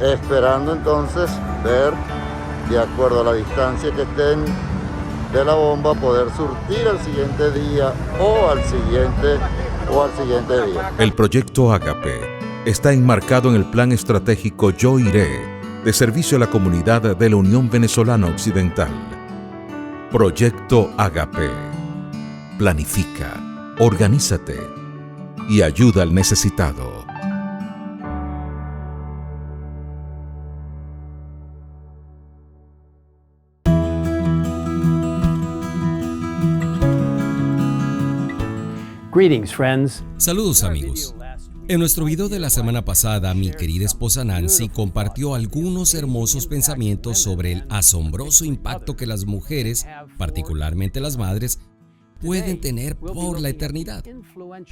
esperando entonces ver, de acuerdo a la distancia que estén de la bomba, poder surtir al siguiente día o al siguiente día. El proyecto Ágape está enmarcado en el plan estratégico Yo Iré, de servicio a la comunidad de la Unión Venezolana Occidental. Proyecto Ágape. Planifica, organízate y ayuda al necesitado. Greetings, friends. Saludos, amigos. En nuestro video de la semana pasada, mi querida esposa Nancy compartió algunos hermosos pensamientos sobre el asombroso impacto que las mujeres, particularmente las madres, pueden tener por la eternidad.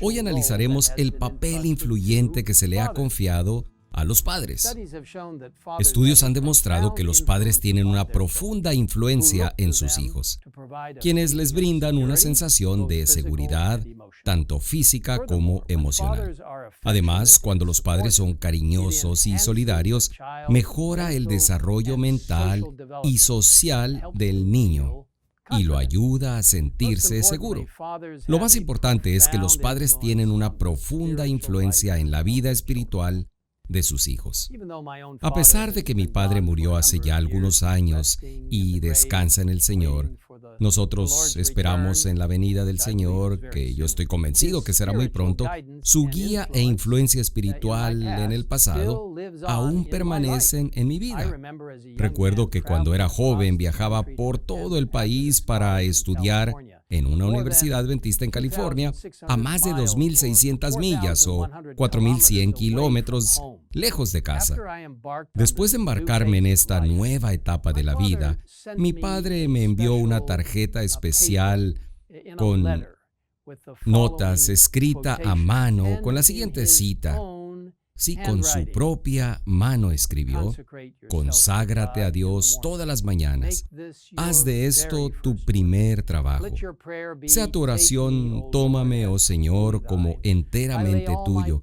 Hoy analizaremos el papel influyente que se le ha confiado a los padres. Estudios han demostrado que los padres tienen una profunda influencia en sus hijos, quienes les brindan una sensación de seguridad, tanto física como emocional. Además, cuando los padres son cariñosos y solidarios, mejora el desarrollo mental y social del niño y lo ayuda a sentirse seguro. Lo más importante es que los padres tienen una profunda influencia en la vida espiritual de sus hijos. A pesar de que mi padre murió hace ya algunos años y descansa en el Señor, nosotros esperamos en la venida del Señor, que yo estoy convencido que será muy pronto. Su guía e influencia espiritual en el pasado aún permanecen en mi vida. Recuerdo que cuando era joven viajaba por todo el país para estudiar en una universidad adventista en California, a más de 2.600 millas o 4.100 kilómetros lejos de casa. Después de embarcarme en esta nueva etapa de la vida, mi padre me envió una tarjeta especial con notas escrita a mano con la siguiente cita. Sí, con su propia mano escribió: conságrate a Dios todas las mañanas. Haz de esto tu primer trabajo. Sea tu oración: tómame, oh Señor, como enteramente tuyo.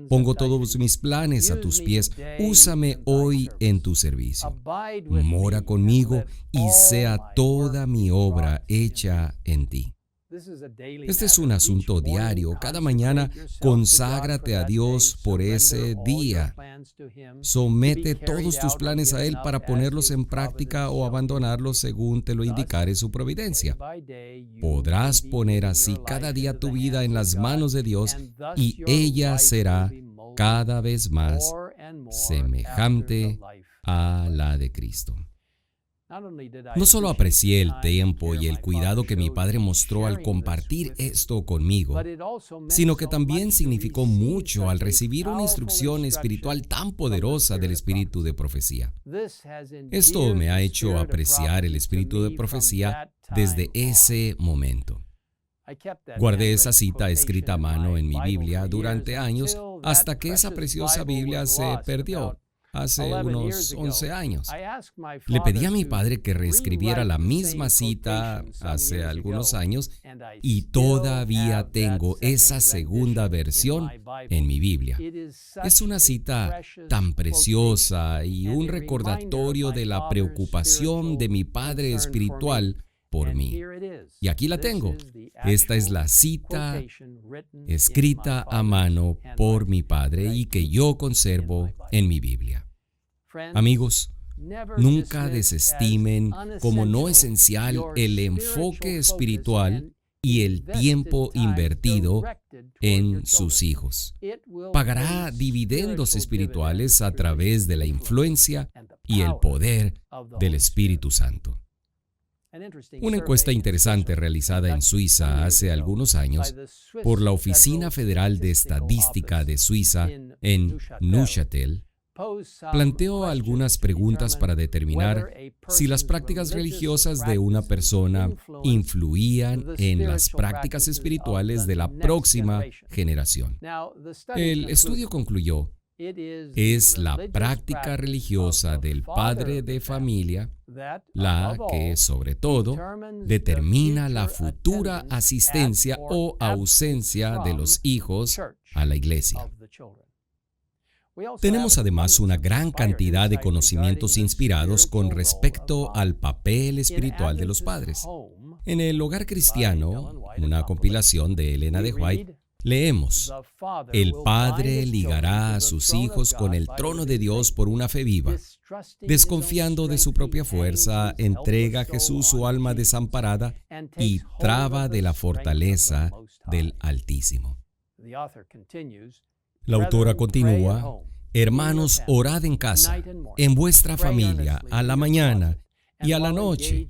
Pongo todos mis planes a tus pies. Úsame hoy en tu servicio. Mora conmigo y sea toda mi obra hecha en ti. Este es un asunto diario. Cada mañana conságrate a Dios por ese día. Somete todos tus planes a Él para ponerlos en práctica o abandonarlos según te lo indicare su providencia. Podrás poner así cada día tu vida en las manos de Dios y ella será cada vez más semejante a la de Cristo. No solo aprecié el tiempo y el cuidado que mi padre mostró al compartir esto conmigo, sino que también significó mucho al recibir una instrucción espiritual tan poderosa del espíritu de profecía. Esto me ha hecho apreciar el espíritu de profecía desde ese momento. Guardé esa cita escrita a mano en mi Biblia durante años hasta que esa preciosa Biblia se perdió. Hace unos 11 años. Le pedí a mi padre que reescribiera la misma cita hace algunos años y todavía tengo esa segunda versión en mi Biblia. Es una cita tan preciosa y un recordatorio de la preocupación de mi padre espiritual por mí. Y aquí la tengo. Esta es la cita escrita a mano por mi padre y que yo conservo en mi Biblia. Amigos, nunca desestimen como no esencial el enfoque espiritual y el tiempo invertido en sus hijos. Pagará dividendos espirituales a través de la influencia y el poder del Espíritu Santo. Una encuesta interesante realizada en Suiza hace algunos años por la Oficina Federal de Estadística de Suiza en Neuchâtel planteó algunas preguntas para determinar si las prácticas religiosas de una persona influían en las prácticas espirituales de la próxima generación. El estudio concluyó: es la práctica religiosa del padre de familia la que, sobre todo, determina la futura asistencia o ausencia de los hijos a la iglesia. Tenemos además una gran cantidad de conocimientos inspirados con respecto al papel espiritual de los padres. En El Hogar Cristiano, una compilación de Elena de White, leemos: el padre ligará a sus hijos con el trono de Dios por una fe viva. Desconfiando de su propia fuerza, entrega a Jesús su alma desamparada y traba de la fortaleza del Altísimo. La autora continúa: hermanos, orad en casa, en vuestra familia, a la mañana Y a la noche,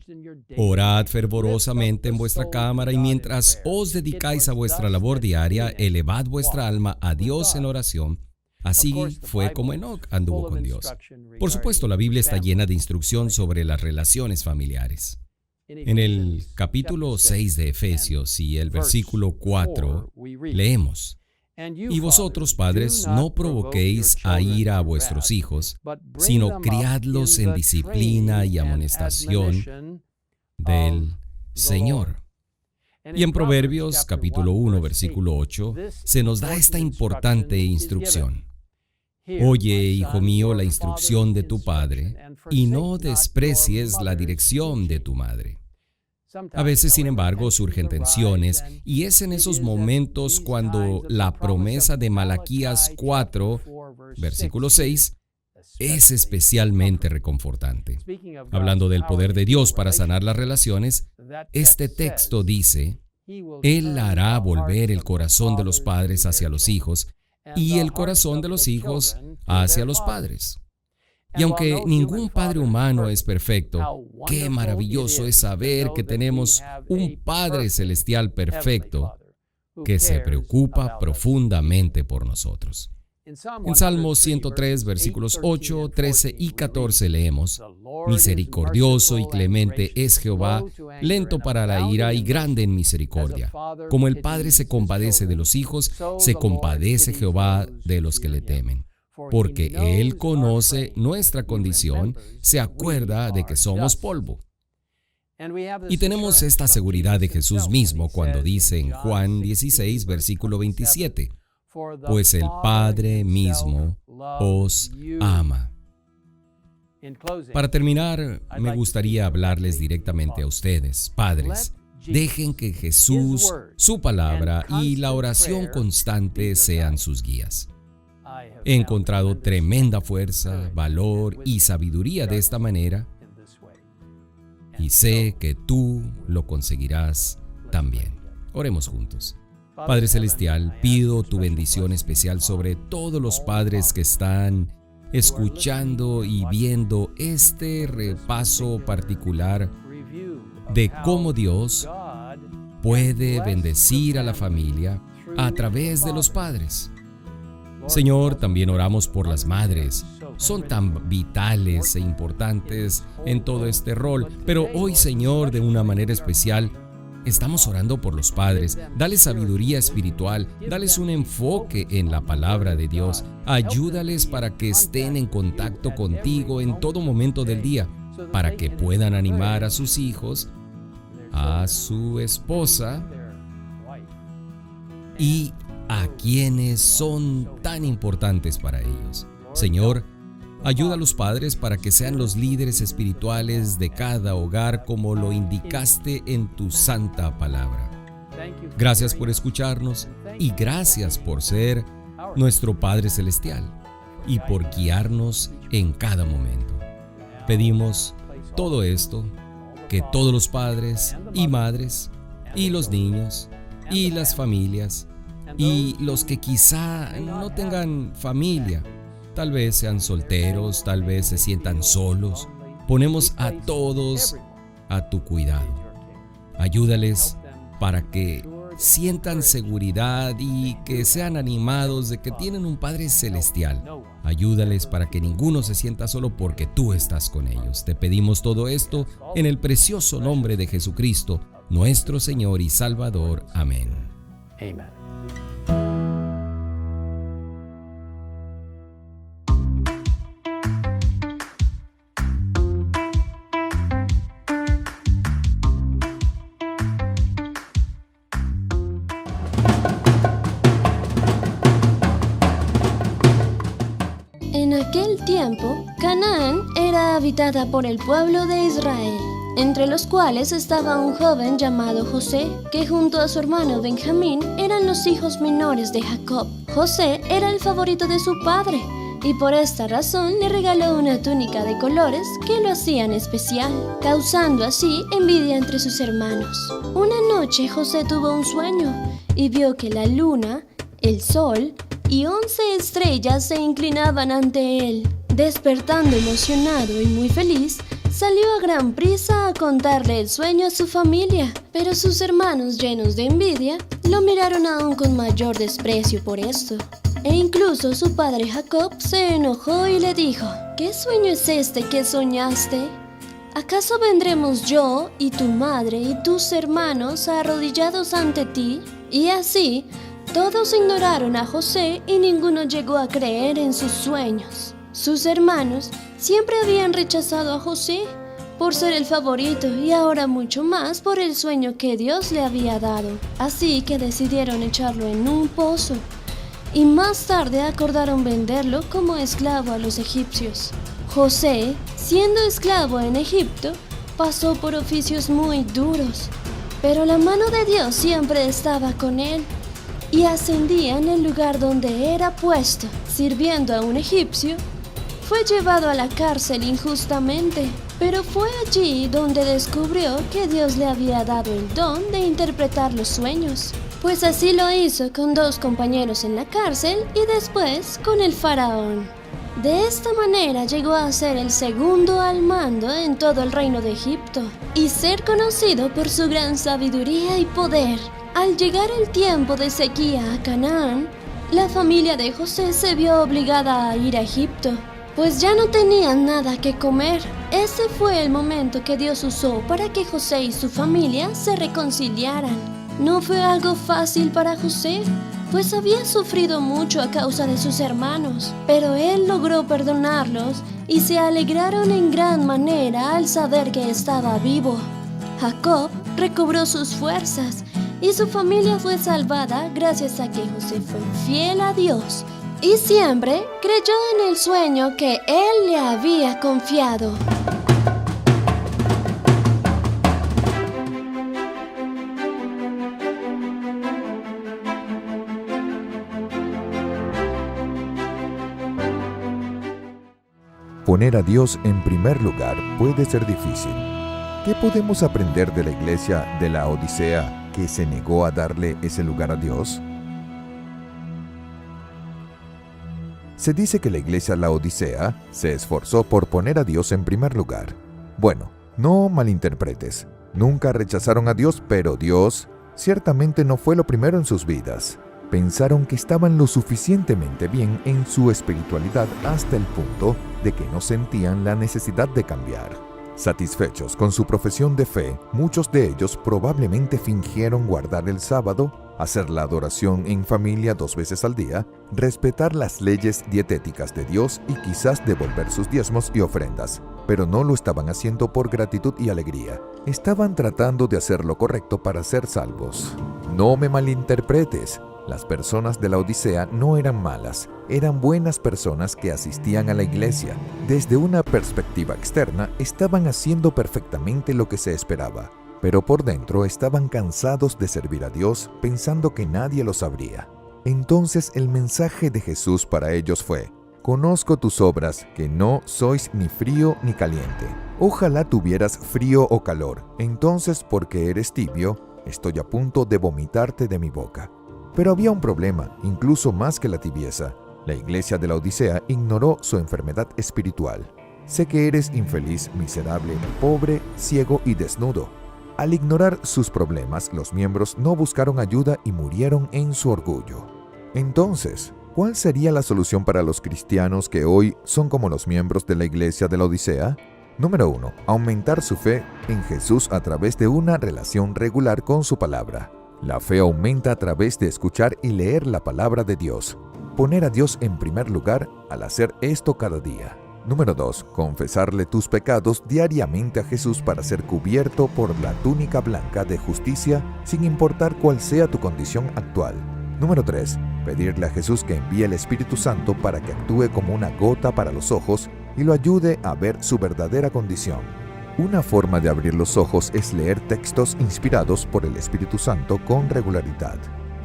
orad fervorosamente en vuestra cámara, y mientras os dedicáis a vuestra labor diaria, elevad vuestra alma a Dios en oración. Así fue como Enoc anduvo con Dios. Por supuesto, la Biblia está llena de instrucción sobre las relaciones familiares. En el capítulo 6 de Efesios y el versículo 4, leemos: Y vosotros, padres, no provoquéis a ira a vuestros hijos, sino criadlos en disciplina y amonestación del Señor. Y en Proverbios, capítulo 1, versículo 8, se nos da esta importante instrucción. Oye, hijo mío, la instrucción de tu padre, y no desprecies la dirección de tu madre. A veces, sin embargo, surgen tensiones, y es en esos momentos cuando la promesa de Malaquías 4, versículo 6, es especialmente reconfortante. Hablando del poder de Dios para sanar las relaciones, este texto dice: Él hará volver el corazón de los padres hacia los hijos y el corazón de los hijos hacia los padres. Y aunque ningún padre humano es perfecto, qué maravilloso es saber que tenemos un Padre Celestial perfecto que se preocupa profundamente por nosotros. En Salmos 103, versículos 8, 13 y 14 leemos: Misericordioso y clemente es Jehová, lento para la ira y grande en misericordia. Como el Padre se compadece de los hijos, se compadece Jehová de los que le temen. Porque Él conoce nuestra condición, se acuerda de que somos polvo. Y tenemos esta seguridad de Jesús mismo cuando dice en Juan 16, versículo 27, pues el Padre mismo os ama. Para terminar, me gustaría hablarles directamente a ustedes, padres. Dejen que Jesús, su palabra y la oración constante sean sus guías. He encontrado tremenda fuerza, valor y sabiduría de esta manera, y sé que tú lo conseguirás también. Oremos juntos. Padre Celestial, pido tu bendición especial sobre todos los padres que están escuchando y viendo este repaso particular de cómo Dios puede bendecir a la familia a través de los padres. Señor, también oramos por las madres. Son tan vitales e importantes en todo este rol, pero hoy, Señor, de una manera especial, estamos orando por los padres. Dales sabiduría espiritual, dales un enfoque en la palabra de Dios. Ayúdales para que estén en contacto contigo en todo momento del día, para que puedan animar a sus hijos, a su esposa y a quienes son tan importantes para ellos. Señor, ayuda a los padres para que sean los líderes espirituales de cada hogar como lo indicaste en tu santa palabra. Gracias por escucharnos y gracias por ser nuestro Padre Celestial y por guiarnos en cada momento. Pedimos todo esto, que todos los padres y madres y los niños y las familias y los que quizá no tengan familia, tal vez sean solteros, tal vez se sientan solos, ponemos a todos a tu cuidado. Ayúdales para que sientan seguridad y que sean animados de que tienen un Padre Celestial. Ayúdales para que ninguno se sienta solo porque tú estás con ellos. Te pedimos todo esto en el precioso nombre de Jesucristo, nuestro Señor y Salvador. Amén. Amen. En aquel tiempo, Canaán era habitada por el pueblo de Israel, entre los cuales estaba un joven llamado José, que junto a su hermano Benjamín eran los hijos menores de Jacob. José era el favorito de su padre, y por esta razón le regaló una túnica de colores que lo hacían especial, causando así envidia entre sus hermanos. Una noche José tuvo un sueño, y vio que la luna, el sol y 11 estrellas se inclinaban ante él. Despertando emocionado y muy feliz, salió a gran prisa a contarle el sueño a su familia, pero sus hermanos, llenos de envidia, lo miraron aún con mayor desprecio por esto. E incluso su padre Jacob se enojó y le dijo: ¿Qué sueño es este que soñaste? ¿Acaso vendremos yo y tu madre y tus hermanos arrodillados ante ti? Y así, todos ignoraron a José y ninguno llegó a creer en sus sueños. Sus hermanos siempre habían rechazado a José por ser el favorito y ahora mucho más por el sueño que Dios le había dado. Así que decidieron echarlo en un pozo y más tarde acordaron venderlo como esclavo a los egipcios. José, siendo esclavo en Egipto, pasó por oficios muy duros, pero la mano de Dios siempre estaba con él y ascendía en el lugar donde era puesto. Sirviendo a un egipcio, fue llevado a la cárcel injustamente, pero fue allí donde descubrió que Dios le había dado el don de interpretar los sueños. Pues así lo hizo con 2 compañeros en la cárcel y después con el faraón. De esta manera llegó a ser el segundo al mando en todo el reino de Egipto y ser conocido por su gran sabiduría y poder. Al llegar el tiempo de sequía a Canaán, la familia de José se vio obligada a ir a Egipto, pues ya no tenían nada que comer. Ese fue el momento que Dios usó para que José y su familia se reconciliaran. No fue algo fácil para José, pues había sufrido mucho a causa de sus hermanos, pero él logró perdonarlos y se alegraron en gran manera al saber que estaba vivo. Jacob recobró sus fuerzas y su familia fue salvada gracias a que José fue fiel a Dios y siempre creyó en el sueño que él le había confiado. Poner a Dios en primer lugar puede ser difícil. ¿Qué podemos aprender de la iglesia de la Odisea que se negó a darle ese lugar a Dios? Se dice que la iglesia Laodicea se esforzó por poner a Dios en primer lugar. Bueno, no malinterpretes. Nunca rechazaron a Dios, pero Dios ciertamente no fue lo primero en sus vidas. Pensaron que estaban lo suficientemente bien en su espiritualidad hasta el punto de que no sentían la necesidad de cambiar. Satisfechos con su profesión de fe, muchos de ellos probablemente fingieron guardar el sábado, hacer la adoración en familia 2 veces al día, respetar las leyes dietéticas de Dios y quizás devolver sus diezmos y ofrendas, pero no lo estaban haciendo por gratitud y alegría. Estaban tratando de hacer lo correcto para ser salvos. No me malinterpretes. Las personas de la Odisea no eran malas, eran buenas personas que asistían a la iglesia. Desde una perspectiva externa, estaban haciendo perfectamente lo que se esperaba, pero por dentro estaban cansados de servir a Dios, pensando que nadie lo sabría. Entonces el mensaje de Jesús para ellos fue: conozco tus obras, que no sois ni frío ni caliente. Ojalá tuvieras frío o calor, entonces porque eres tibio, estoy a punto de vomitarte de mi boca. Pero había un problema, incluso más que la tibieza. La iglesia de la Odisea ignoró su enfermedad espiritual. Sé que eres infeliz, miserable, pobre, ciego y desnudo. Al ignorar sus problemas, los miembros no buscaron ayuda y murieron en su orgullo. Entonces, ¿cuál sería la solución para los cristianos que hoy son como los miembros de la iglesia de la Odisea? Número 1. Aumentar su fe en Jesús a través de una relación regular con su palabra. La fe aumenta a través de escuchar y leer la palabra de Dios. Poner a Dios en primer lugar al hacer esto cada día. Número 2. Confesarle tus pecados diariamente a Jesús para ser cubierto por la túnica blanca de justicia sin importar cuál sea tu condición actual. Número 3. Pedirle a Jesús que envíe el Espíritu Santo para que actúe como una gota para los ojos y lo ayude a ver su verdadera condición. Una forma de abrir los ojos es leer textos inspirados por el Espíritu Santo con regularidad.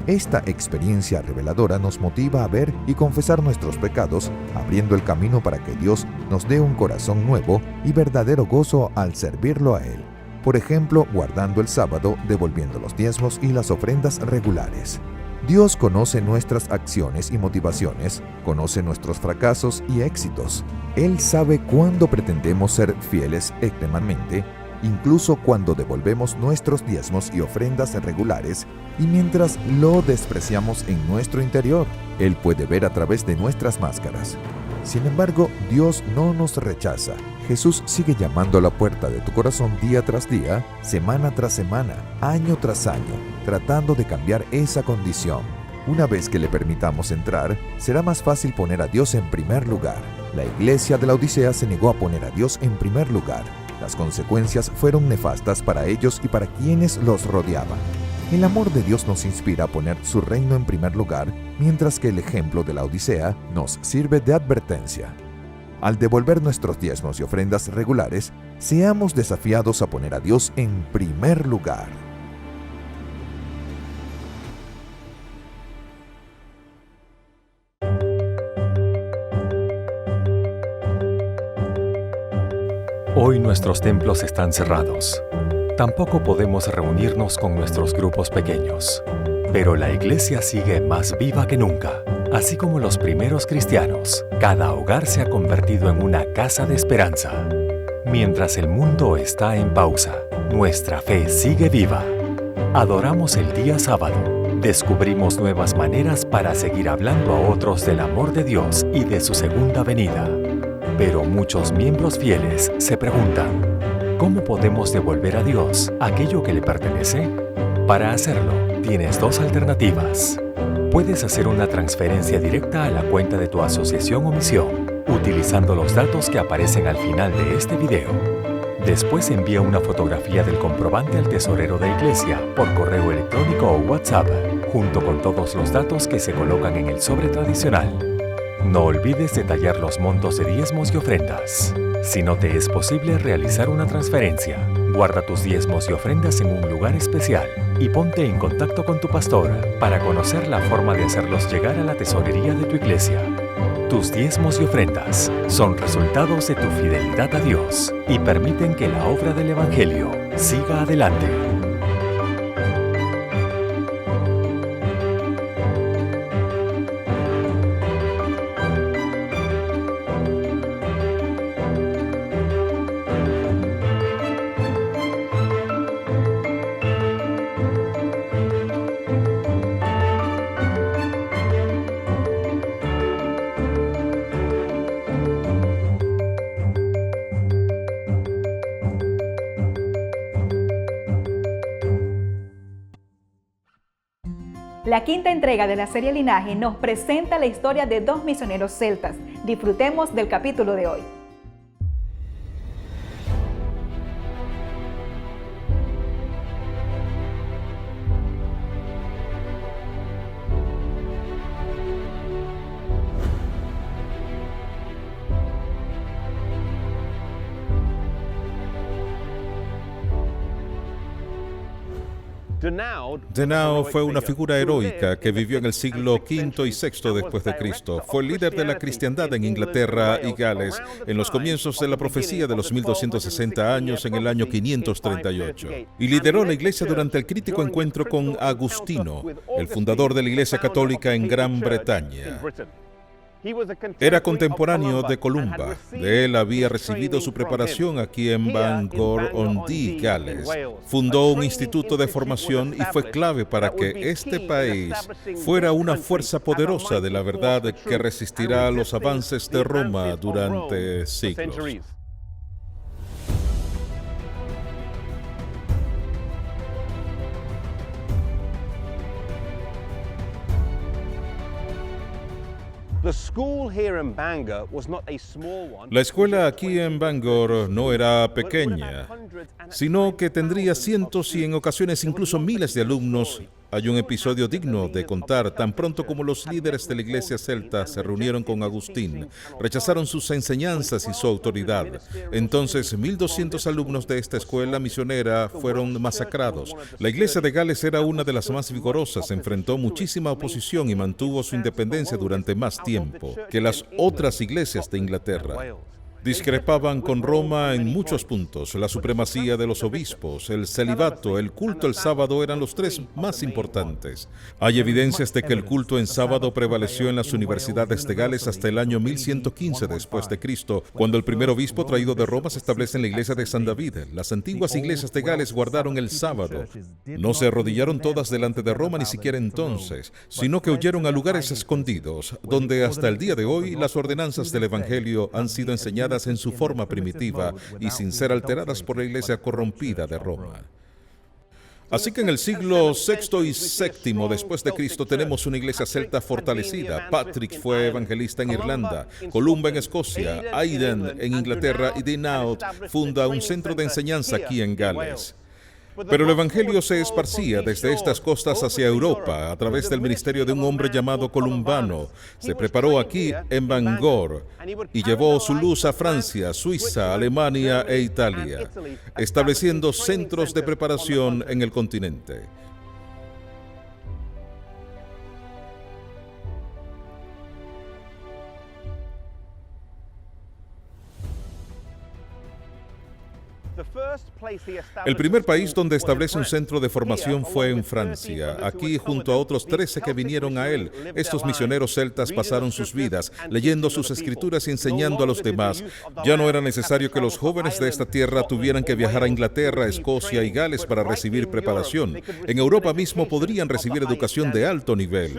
Esta experiencia reveladora nos motiva a ver y confesar nuestros pecados, abriendo el camino para que Dios nos dé un corazón nuevo y verdadero gozo al servirlo a Él. Por ejemplo, guardando el sábado, devolviendo los diezmos y las ofrendas regulares. Dios conoce nuestras acciones y motivaciones, conoce nuestros fracasos y éxitos. Él sabe cuándo pretendemos ser fieles extremadamente, incluso cuando devolvemos nuestros diezmos y ofrendas regulares y mientras lo despreciamos en nuestro interior. Él puede ver a través de nuestras máscaras. Sin embargo, Dios no nos rechaza. Jesús sigue llamando a la puerta de tu corazón día tras día, semana tras semana, año tras año, tratando de cambiar esa condición. Una vez que le permitamos entrar, será más fácil poner a Dios en primer lugar. La iglesia de la Odisea se negó a poner a Dios en primer lugar. Las consecuencias fueron nefastas para ellos y para quienes los rodeaban. El amor de Dios nos inspira a poner su reino en primer lugar, mientras que el ejemplo de la Odisea nos sirve de advertencia. Al devolver nuestros diezmos y ofrendas regulares, seamos desafiados a poner a Dios en primer lugar. Hoy nuestros templos están cerrados. Tampoco podemos reunirnos con nuestros grupos pequeños. Pero la iglesia sigue más viva que nunca. Así como los primeros cristianos, cada hogar se ha convertido en una casa de esperanza. Mientras el mundo está en pausa, nuestra fe sigue viva. Adoramos el día sábado. Descubrimos nuevas maneras para seguir hablando a otros del amor de Dios y de su segunda venida. Pero muchos miembros fieles se preguntan, ¿cómo podemos devolver a Dios aquello que le pertenece? Para hacerlo, tienes dos alternativas. Puedes hacer una transferencia directa a la cuenta de tu asociación o misión, utilizando los datos que aparecen al final de este video. Después envía una fotografía del comprobante al tesorero de iglesia por correo electrónico o WhatsApp, junto con todos los datos que se colocan en el sobre tradicional. No olvides detallar los montos de diezmos y ofrendas. Si no te es posible realizar una transferencia, guarda tus diezmos y ofrendas en un lugar especial y ponte en contacto con tu pastor para conocer la forma de hacerlos llegar a la tesorería de tu iglesia. Tus diezmos y ofrendas son resultados de tu fidelidad a Dios y permiten que la obra del Evangelio siga adelante. La quinta entrega de la serie Linaje nos presenta la historia de dos misioneros celtas. Disfrutemos del capítulo de hoy. Denao fue una figura heroica que vivió en el siglo V y VI después de Cristo. Fue el líder de la cristiandad en Inglaterra y Gales en los comienzos de la profecía de los 1260 años en el año 538. Y lideró la iglesia durante el crítico encuentro con Agustino, el fundador de la Iglesia Católica en Gran Bretaña. Era contemporáneo de Columba. De él había recibido su preparación aquí en Bangor-on-Dee, Gales. Fundó un instituto de formación y fue clave para que este país fuera una fuerza poderosa de la verdad que resistirá a los avances de Roma durante siglos. La escuela aquí en Bangor no era pequeña, sino que tendría cientos y en ocasiones incluso miles de alumnos. Hay un episodio digno de contar. Tan pronto como los líderes de la iglesia celta se reunieron con Agustín, rechazaron sus enseñanzas y su autoridad. Entonces, 1,200 alumnos de esta escuela misionera fueron masacrados. La iglesia de Gales era una de las más vigorosas, enfrentó muchísima oposición y mantuvo su independencia durante más tiempo que las otras iglesias de Inglaterra. Discrepaban con Roma en muchos puntos: la supremacía de los obispos, el celibato, el culto el sábado eran los tres más importantes. Hay evidencias de que el culto en sábado prevaleció en las universidades de Gales hasta el año 1115 después de Cristo, cuando el primer obispo traído de Roma se establece en la iglesia de San David. Las antiguas iglesias de Gales guardaron el sábado. No se arrodillaron todas delante de Roma ni siquiera entonces, sino que huyeron a lugares escondidos, donde hasta el día de hoy las ordenanzas del Evangelio han sido enseñadas en su forma primitiva y sin ser alteradas por la iglesia corrompida de Roma. Así que en el siglo VI y VII después de Cristo tenemos una iglesia celta fortalecida. Patrick fue evangelista en Irlanda, Columba en Escocia, Aidan en Inglaterra y Dinaut funda un centro de enseñanza aquí en Gales. Pero el evangelio se esparcía desde estas costas hacia Europa a través del ministerio de un hombre llamado Columbano. Se preparó aquí en Bangor y llevó su luz a Francia, Suiza, Alemania e Italia, estableciendo centros de preparación en el continente. El primer país donde establece un centro de formación fue en Francia, aquí junto a otros 13 que vinieron a él. Estos misioneros celtas pasaron sus vidas leyendo sus escrituras y enseñando a los demás. Ya no era necesario que los jóvenes de esta tierra tuvieran que viajar a Inglaterra, Escocia y Gales para recibir preparación. En Europa mismo podrían recibir educación de alto nivel.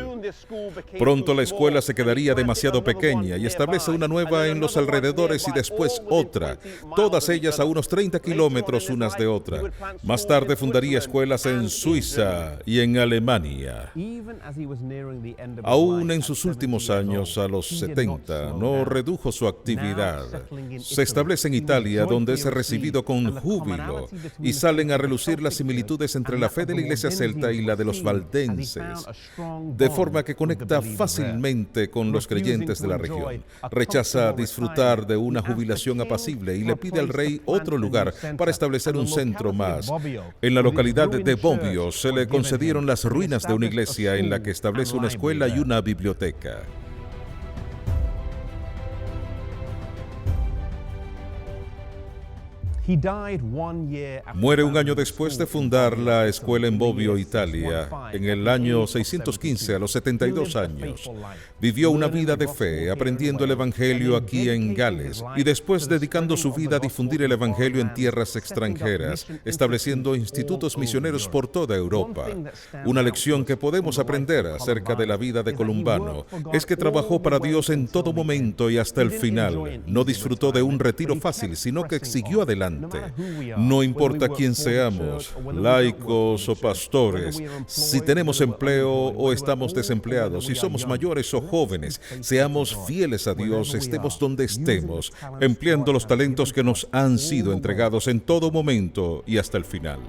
Pronto la escuela se quedaría demasiado pequeña y establece una nueva en los alrededores y después otra, todas ellas a unos 30 kilómetros unas de otra. Más tarde fundaría escuelas en Suiza y en Alemania. Aún en sus últimos años, a los 70, no redujo su actividad. Se establece en Italia, donde es recibido con júbilo y salen a relucir las similitudes entre la fe de la iglesia celta y la de los valdenses, de forma que conecta fácilmente con los creyentes de la región. Rechaza disfrutar de una jubilación apacible y le pide al rey otro lugar para establecer un centro más. En la localidad de Bobbio se le concedieron las ruinas de una iglesia en la que establece una escuela y una biblioteca. Muere un año después de fundar la escuela en Bobbio, Italia, en el año 615, a los 72 años. Vivió una vida de fe, aprendiendo el Evangelio aquí en Gales, y después dedicando su vida a difundir el Evangelio en tierras extranjeras, estableciendo institutos misioneros por toda Europa. Una lección que podemos aprender acerca de la vida de Columbano es que trabajó para Dios en todo momento y hasta el final. No disfrutó de un retiro fácil, sino que siguió adelante. No importa quién seamos, laicos o pastores, si tenemos empleo o estamos desempleados, si somos mayores o jóvenes, seamos fieles a Dios, estemos donde estemos, empleando los talentos que nos han sido entregados en todo momento y hasta el final.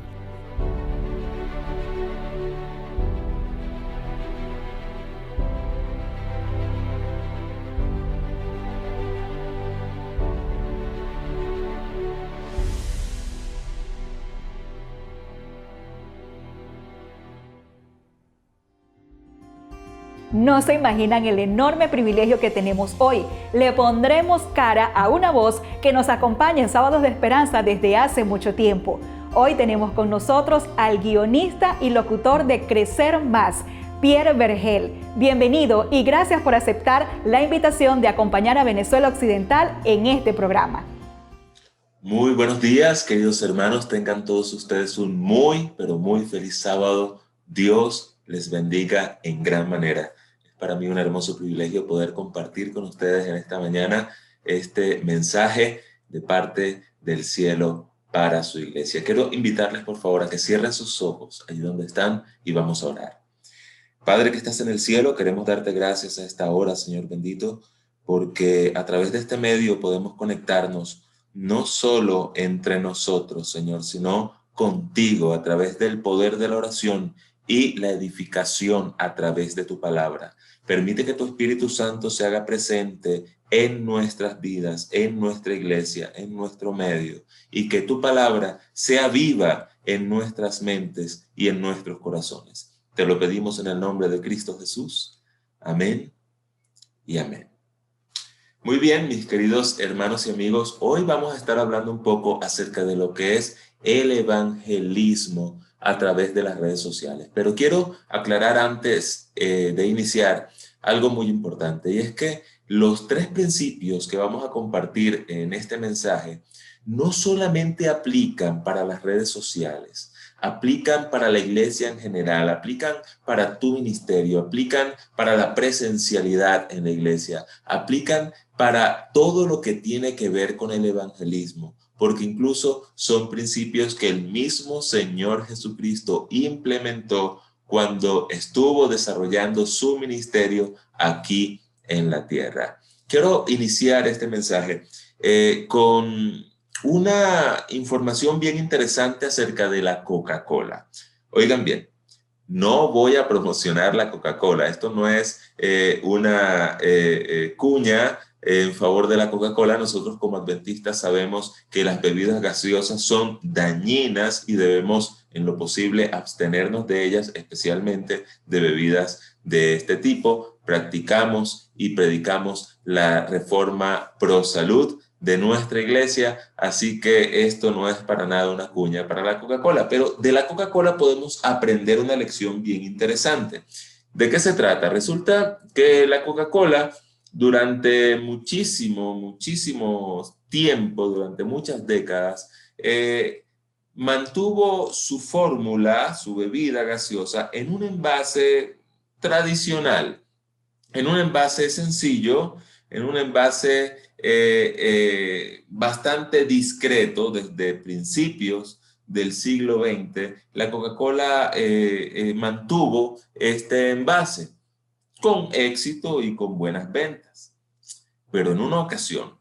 No se imaginan el enorme privilegio que tenemos hoy. Le pondremos cara a una voz que nos acompaña en Sábados de Esperanza desde hace mucho tiempo. Hoy tenemos con nosotros al guionista y locutor de Crecer Más, Pierre Vergel. Bienvenido y gracias por aceptar la invitación de acompañar a Venezuela Occidental en este programa. Muy buenos días, queridos hermanos. Tengan todos ustedes un muy, pero muy feliz sábado. Dios les bendiga en gran manera. Es para mí un hermoso privilegio poder compartir con ustedes en esta mañana este mensaje de parte del cielo para su iglesia. Quiero invitarles, por favor, a que cierren sus ojos allí donde están y vamos a orar. Padre que estás en el cielo, queremos darte gracias a esta hora, Señor bendito, porque a través de este medio podemos conectarnos no solo entre nosotros, Señor, sino contigo a través del poder de la oración y la edificación a través de tu palabra. Permite que tu Espíritu Santo se haga presente en nuestras vidas, en nuestra iglesia, en nuestro medio, y que tu palabra sea viva en nuestras mentes y en nuestros corazones. Te lo pedimos en el nombre de Cristo Jesús. Amén y amén. Muy bien, mis queridos hermanos y amigos, hoy vamos a estar hablando un poco acerca de lo que es el evangelismo a través de las redes sociales. Pero quiero aclarar antes de iniciar algo muy importante, y es que los 3 principios que vamos a compartir en este mensaje no solamente aplican para las redes sociales, aplican para la iglesia en general, aplican para tu ministerio, aplican para la presencialidad en la iglesia, aplican para todo lo que tiene que ver con el evangelismo, porque incluso son principios que el mismo Señor Jesucristo implementó cuando estuvo desarrollando su ministerio aquí en la tierra. Quiero iniciar este mensaje con una información bien interesante acerca de la Coca-Cola. Oigan bien, no voy a promocionar la Coca-Cola. Esto no es una cuña en favor de la Coca-Cola. Nosotros como adventistas sabemos que las bebidas gaseosas son dañinas y debemos en lo posible abstenernos de ellas, especialmente de bebidas de este tipo. Practicamos y predicamos la reforma pro salud de nuestra iglesia, así que esto no es para nada una cuña para la Coca-Cola, pero de la Coca-Cola podemos aprender una lección bien interesante. ¿De qué se trata? Resulta que la Coca-Cola durante muchísimo tiempo, durante muchas décadas, mantuvo su fórmula, su bebida gaseosa, en un envase tradicional, en un envase sencillo, en un envase bastante discreto. Desde principios del siglo XX, la Coca-Cola mantuvo este envase con éxito y con buenas ventas. Pero en una ocasión,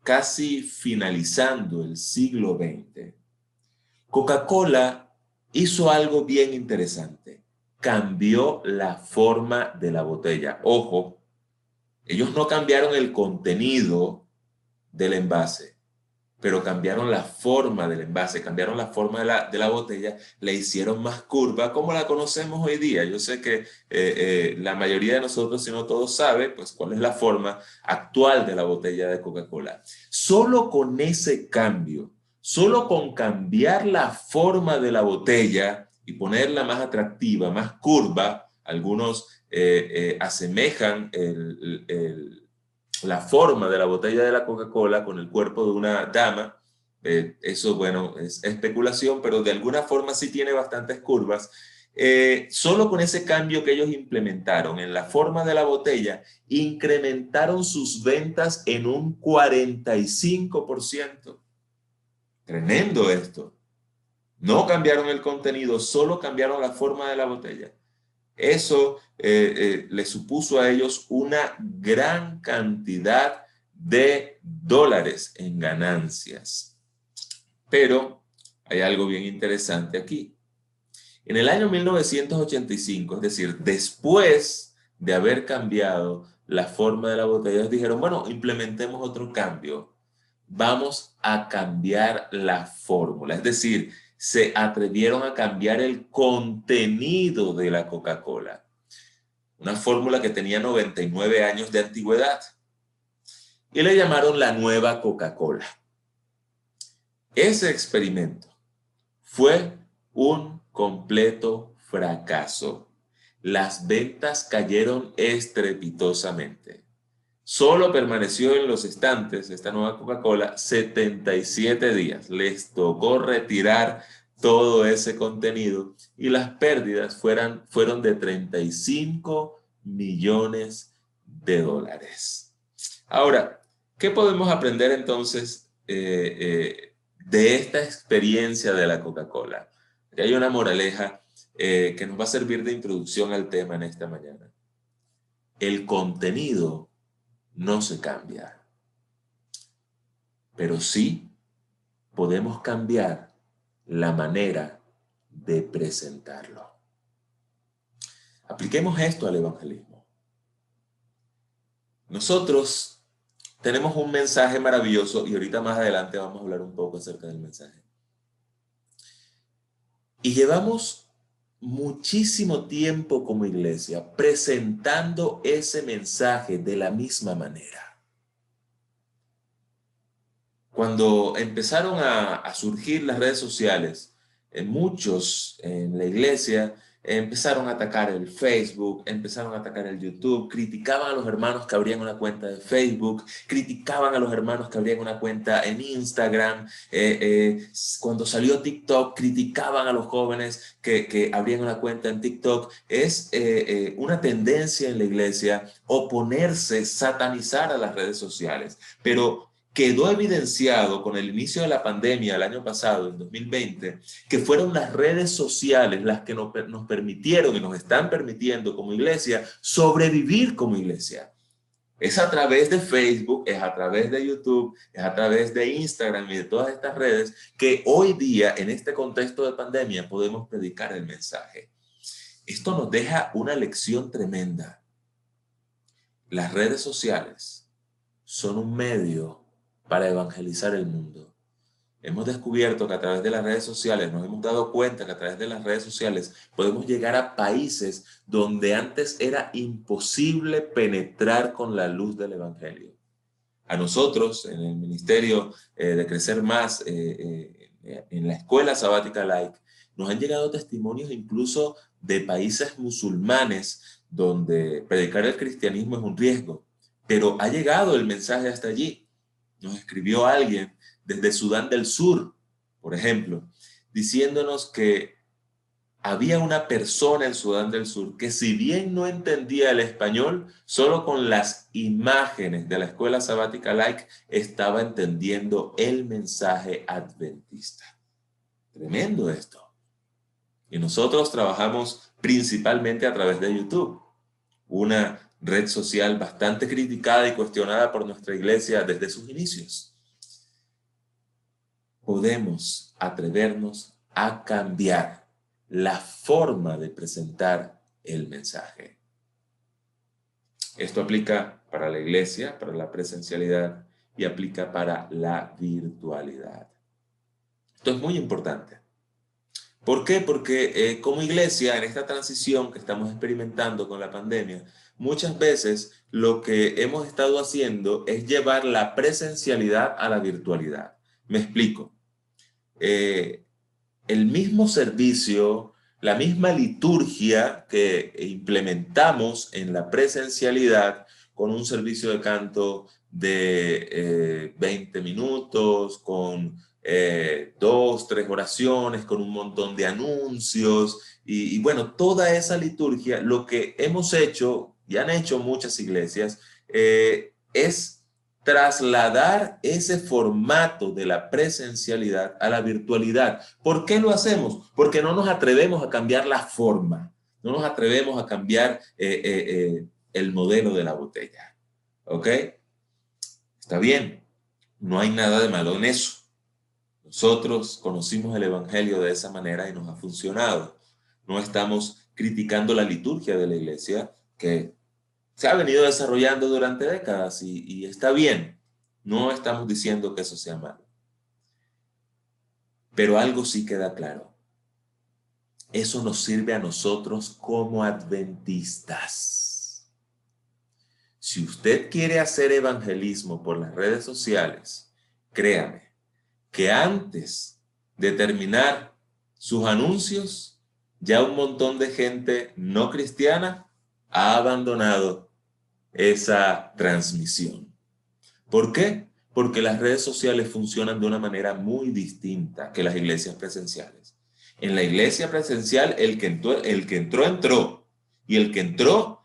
casi finalizando el siglo XX, Coca-Cola hizo algo bien interesante. Cambió la forma de la botella. Ojo, ellos no cambiaron el contenido del envase, pero cambiaron la forma del envase, cambiaron la forma de la botella, la hicieron más curva, como la conocemos hoy día. Yo sé que la mayoría de nosotros, si no todos, sabe pues cuál es la forma actual de la botella de Coca-Cola. Solo con ese cambio, solo con cambiar la forma de la botella y ponerla más atractiva, más curva, algunos asemejan la forma de la botella de la Coca-Cola con el cuerpo de una dama. Eso, bueno, es especulación, pero de alguna forma sí tiene bastantes curvas. Solo con ese cambio que ellos implementaron en la forma de la botella, incrementaron sus ventas en un 45%. Tremendo esto. No cambiaron el contenido, solo cambiaron la forma de la botella. Eso les supuso a ellos una gran cantidad de dólares en ganancias. Pero hay algo bien interesante aquí. En el año 1985, es decir, después de haber cambiado la forma de la botella, ellos dijeron, bueno, implementemos otro cambio. Vamos a cambiar la fórmula. Es decir, se atrevieron a cambiar el contenido de la Coca-Cola. Una fórmula que tenía 99 años de antigüedad. Y le llamaron la nueva Coca-Cola. Ese experimento fue un completo fracaso. Las ventas cayeron estrepitosamente. Solo permaneció en los estantes esta nueva Coca-Cola 77 días. Les tocó retirar todo ese contenido y las pérdidas fueron de 35 millones de dólares. Ahora, ¿qué podemos aprender entonces de esta experiencia de la Coca-Cola? Hay una moraleja que nos va a servir de introducción al tema en esta mañana. El contenido no se cambia, pero sí podemos cambiar la manera de presentarlo. Apliquemos esto al evangelismo. Nosotros tenemos un mensaje maravilloso y ahorita más adelante vamos a hablar un poco acerca del mensaje. Y llevamos muchísimo tiempo como iglesia presentando ese mensaje de la misma manera. cuando empezaron a surgir las redes sociales, muchos en la iglesia empezaron a atacar el Facebook, empezaron a atacar el YouTube, criticaban a los hermanos que abrían una cuenta de Facebook, criticaban a los hermanos que abrían una cuenta en Instagram. Cuando salió TikTok, criticaban a los jóvenes que abrían una cuenta en TikTok. Es una tendencia en la iglesia oponerse, satanizar a las redes sociales, pero quedó evidenciado con el inicio de la pandemia el año pasado, en 2020, que fueron las redes sociales las que nos permitieron y nos están permitiendo como iglesia sobrevivir como iglesia. Es a través de Facebook, es a través de YouTube, es a través de Instagram y de todas estas redes que hoy día, en este contexto de pandemia, podemos predicar el mensaje. Esto nos deja una lección tremenda. Las redes sociales son un medio para evangelizar el mundo. Hemos descubierto que a través de las redes sociales, nos hemos dado cuenta que a través de las redes sociales podemos llegar a países donde antes era imposible penetrar con la luz del evangelio. A nosotros, en el Ministerio de Crecer Más, en la Escuela Sabática Like, nos han llegado testimonios incluso de países musulmanes donde predicar el cristianismo es un riesgo, pero ha llegado el mensaje hasta allí. Nos escribió alguien desde Sudán del Sur, por ejemplo, diciéndonos que había una persona en Sudán del Sur que, si bien no entendía el español, solo con las imágenes de la Escuela Sabática Like estaba entendiendo el mensaje adventista. Tremendo esto. Y nosotros trabajamos principalmente a través de YouTube, una red social bastante criticada y cuestionada por nuestra iglesia desde sus inicios. Podemos atrevernos a cambiar la forma de presentar el mensaje. Esto aplica para la iglesia, para la presencialidad y aplica para la virtualidad. Esto es muy importante. ¿Por qué? Porque como iglesia, en esta transición que estamos experimentando con la pandemia, muchas veces lo que hemos estado haciendo es llevar la presencialidad a la virtualidad. Me explico. El mismo servicio, la misma liturgia que implementamos en la presencialidad con un servicio de canto de 20 minutos, con 2, 3 oraciones, con un montón de anuncios y bueno, toda esa liturgia, lo que hemos hecho y han hecho muchas iglesias es trasladar ese formato de la presencialidad a la virtualidad. ¿Por qué lo hacemos? Porque no nos atrevemos a cambiar la forma, no nos atrevemos a cambiar el modelo de la botella. ¿Ok? Está bien, no hay nada de malo en eso. Nosotros conocimos el evangelio de esa manera y nos ha funcionado. No estamos criticando la liturgia de la iglesia que se ha venido desarrollando durante décadas y está bien. No estamos diciendo que eso sea malo. Pero algo sí queda claro. Eso nos sirve a nosotros como adventistas. Si usted quiere hacer evangelismo por las redes sociales, créame que antes de terminar sus anuncios, ya un montón de gente no cristiana ha abandonado esa transmisión. ¿Por qué? Porque las redes sociales funcionan de una manera muy distinta que las iglesias presenciales. En la iglesia presencial, el que entró. Y el que entró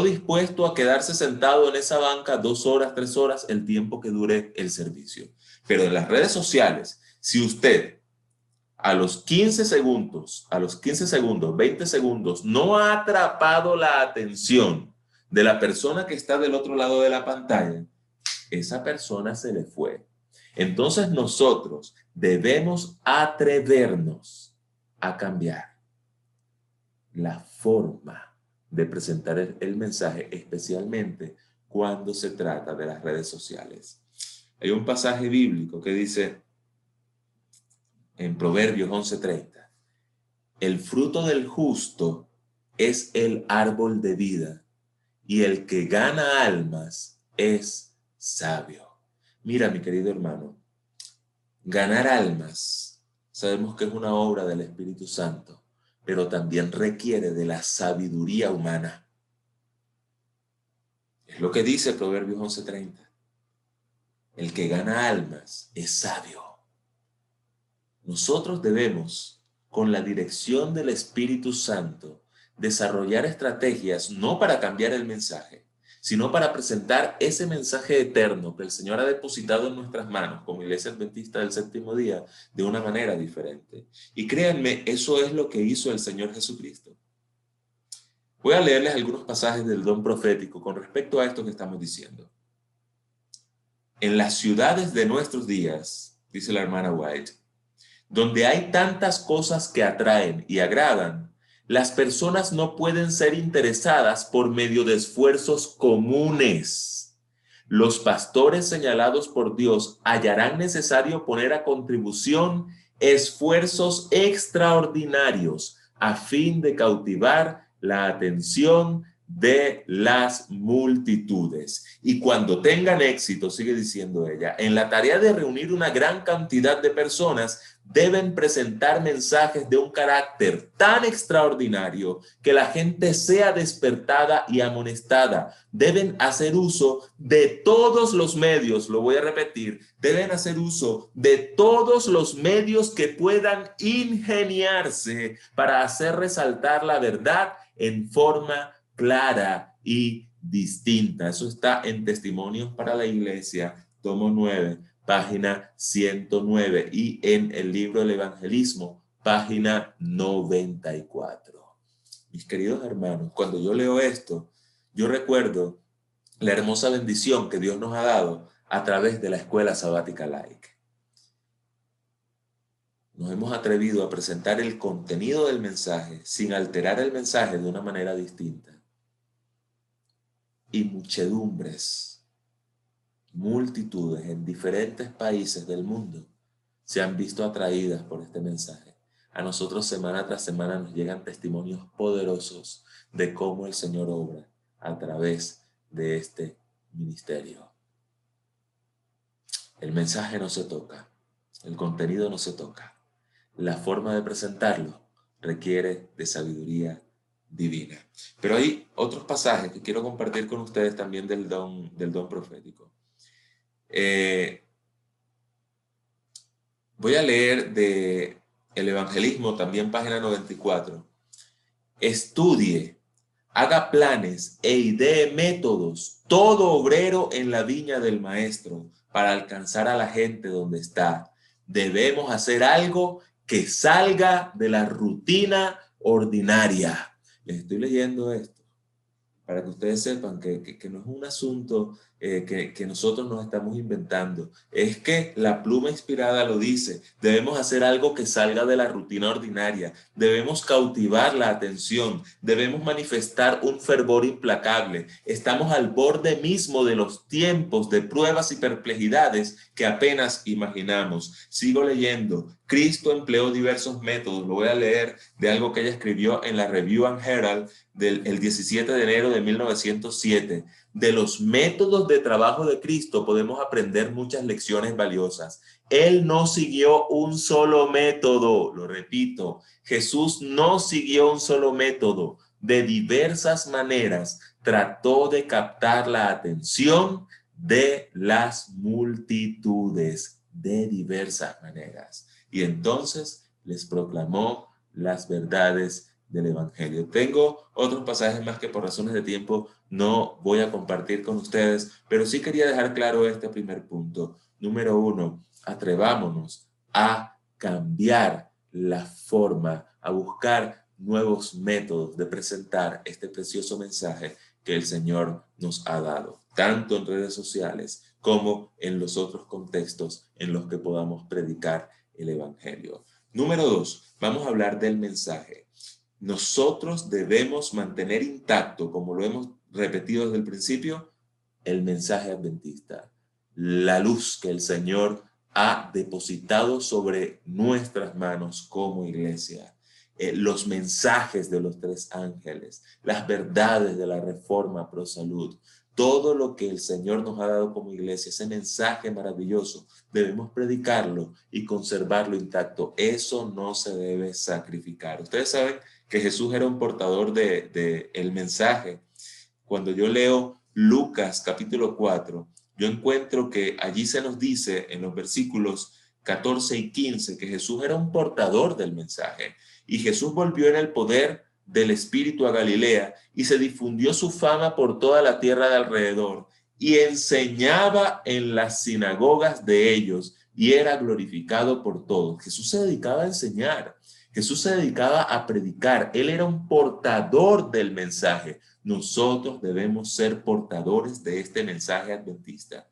dispuesto a quedarse sentado en esa banca 2 horas, 3 horas, el tiempo que dure el servicio. Pero en las redes sociales, si usted a los 15 segundos, 20 segundos, no ha atrapado la atención de la persona que está del otro lado de la pantalla, esa persona se le fue. Entonces nosotros debemos atrevernos a cambiar la forma de presentar el mensaje, especialmente cuando se trata de las redes sociales. Hay un pasaje bíblico que dice en Proverbios 11:30, el fruto del justo es el árbol de vida y el que gana almas es sabio. Mira, mi querido hermano, Ganar almas, sabemos que es una obra del Espíritu Santo, pero también requiere de la sabiduría humana. Es lo que dice Proverbios 11:30. El que gana almas es sabio. Nosotros debemos, con la dirección del Espíritu Santo, desarrollar estrategias no para cambiar el mensaje, sino para presentar ese mensaje eterno que el Señor ha depositado en nuestras manos como Iglesia Adventista del Séptimo Día de una manera diferente. Y créanme, eso es lo que hizo el Señor Jesucristo. Voy a leerles algunos pasajes del don profético con respecto a esto que estamos diciendo. En las ciudades de nuestros días, dice la hermana White, donde hay tantas cosas que atraen y agradan, las personas no pueden ser interesadas por medio de esfuerzos comunes. Los pastores señalados por Dios hallarán necesario poner a contribución esfuerzos extraordinarios a fin de cautivar la atención de las multitudes. Y cuando tengan éxito, sigue diciendo ella, en la tarea de reunir una gran cantidad de personas, deben presentar mensajes de un carácter tan extraordinario que la gente sea despertada y amonestada. Deben hacer uso de todos los medios, lo voy a repetir, deben hacer uso de todos los medios que puedan ingeniarse para hacer resaltar la verdad en forma clara y distinta. Eso está en Testimonios para la Iglesia, tomo 9, página 109, y en el libro del Evangelismo, página 94. Mis queridos hermanos, cuando yo leo esto, yo recuerdo la hermosa bendición que Dios nos ha dado a través de la Escuela Sabática Laic. Nos hemos atrevido a presentar el contenido del mensaje sin alterar el mensaje de una manera distinta. Y muchedumbres, multitudes en diferentes países del mundo se han visto atraídas por este mensaje. A nosotros semana tras semana nos llegan testimonios poderosos de cómo el Señor obra a través de este ministerio. El mensaje no se toca, el contenido no se toca. La forma de presentarlo requiere de sabiduría divina. Pero hay otros pasajes que quiero compartir con ustedes también del don profético. Voy a leer de el Evangelismo, también página 94. Estudie, haga planes e idee métodos, todo obrero en la viña del maestro, para alcanzar a la gente donde está. Debemos hacer algo que salga de la rutina ordinaria. Les estoy leyendo esto para que ustedes sepan que no es un asunto que nosotros nos estamos inventando. Es que la pluma inspirada lo dice. Debemos hacer algo que salga de la rutina ordinaria. Debemos cautivar la atención. Debemos manifestar un fervor implacable. Estamos al borde mismo de los tiempos de pruebas y perplejidades que apenas imaginamos. Sigo leyendo. Cristo empleó diversos métodos. Lo voy a leer de algo que ella escribió en la Review and Herald el 17 de enero de 1907. De los métodos de trabajo de Cristo podemos aprender muchas lecciones valiosas. Él no siguió un solo método, lo repito, Jesús no siguió un solo método. De diversas maneras trató de captar la atención de las multitudes, de diversas maneras. Y entonces les proclamó las verdades del Evangelio. Tengo otros pasajes más que por razones de tiempo no voy a compartir con ustedes, pero sí quería dejar claro este primer punto. Número 1, atrevámonos a cambiar la forma, a buscar nuevos métodos de presentar este precioso mensaje que el Señor nos ha dado, tanto en redes sociales como en los otros contextos en los que podamos predicar el Evangelio. Número 2, vamos a hablar del mensaje. Nosotros debemos mantener intacto, como lo hemos repetido desde el principio, el mensaje adventista, la luz que el Señor ha depositado sobre nuestras manos como iglesia, los mensajes de los 3 ángeles, las verdades de la Reforma Pro Salud. todo lo que el Señor nos ha dado como iglesia, ese mensaje maravilloso, debemos predicarlo y conservarlo intacto. Eso no se debe sacrificar. Ustedes saben que Jesús era un portador de el mensaje. Cuando yo leo Lucas capítulo 4, yo encuentro que allí se nos dice en los versículos 14 y 15 que Jesús era un portador del mensaje. Y Jesús volvió en el poder del Espíritu a Galilea y se difundió su fama por toda la tierra de alrededor y enseñaba en las sinagogas de ellos y era glorificado por todos. Jesús se dedicaba a enseñar, Jesús se dedicaba a predicar, él era un portador del mensaje. Nosotros debemos ser portadores de este mensaje adventista.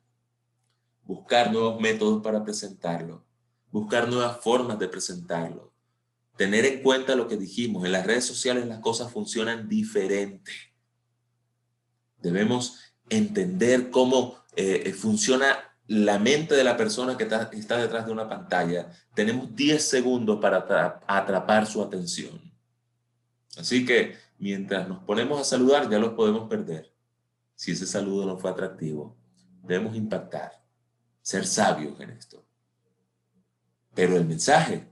Buscar nuevos métodos para presentarlo, buscar nuevas formas de presentarlo. Tener en cuenta lo que dijimos, en las redes sociales las cosas funcionan diferente. Debemos entender cómo funciona la mente de la persona que está detrás de una pantalla. Tenemos 10 segundos para atrapar su atención. Así que mientras nos ponemos a saludar ya los podemos perder. Si ese saludo no fue atractivo, debemos impactar, ser sabios en esto. Pero el mensaje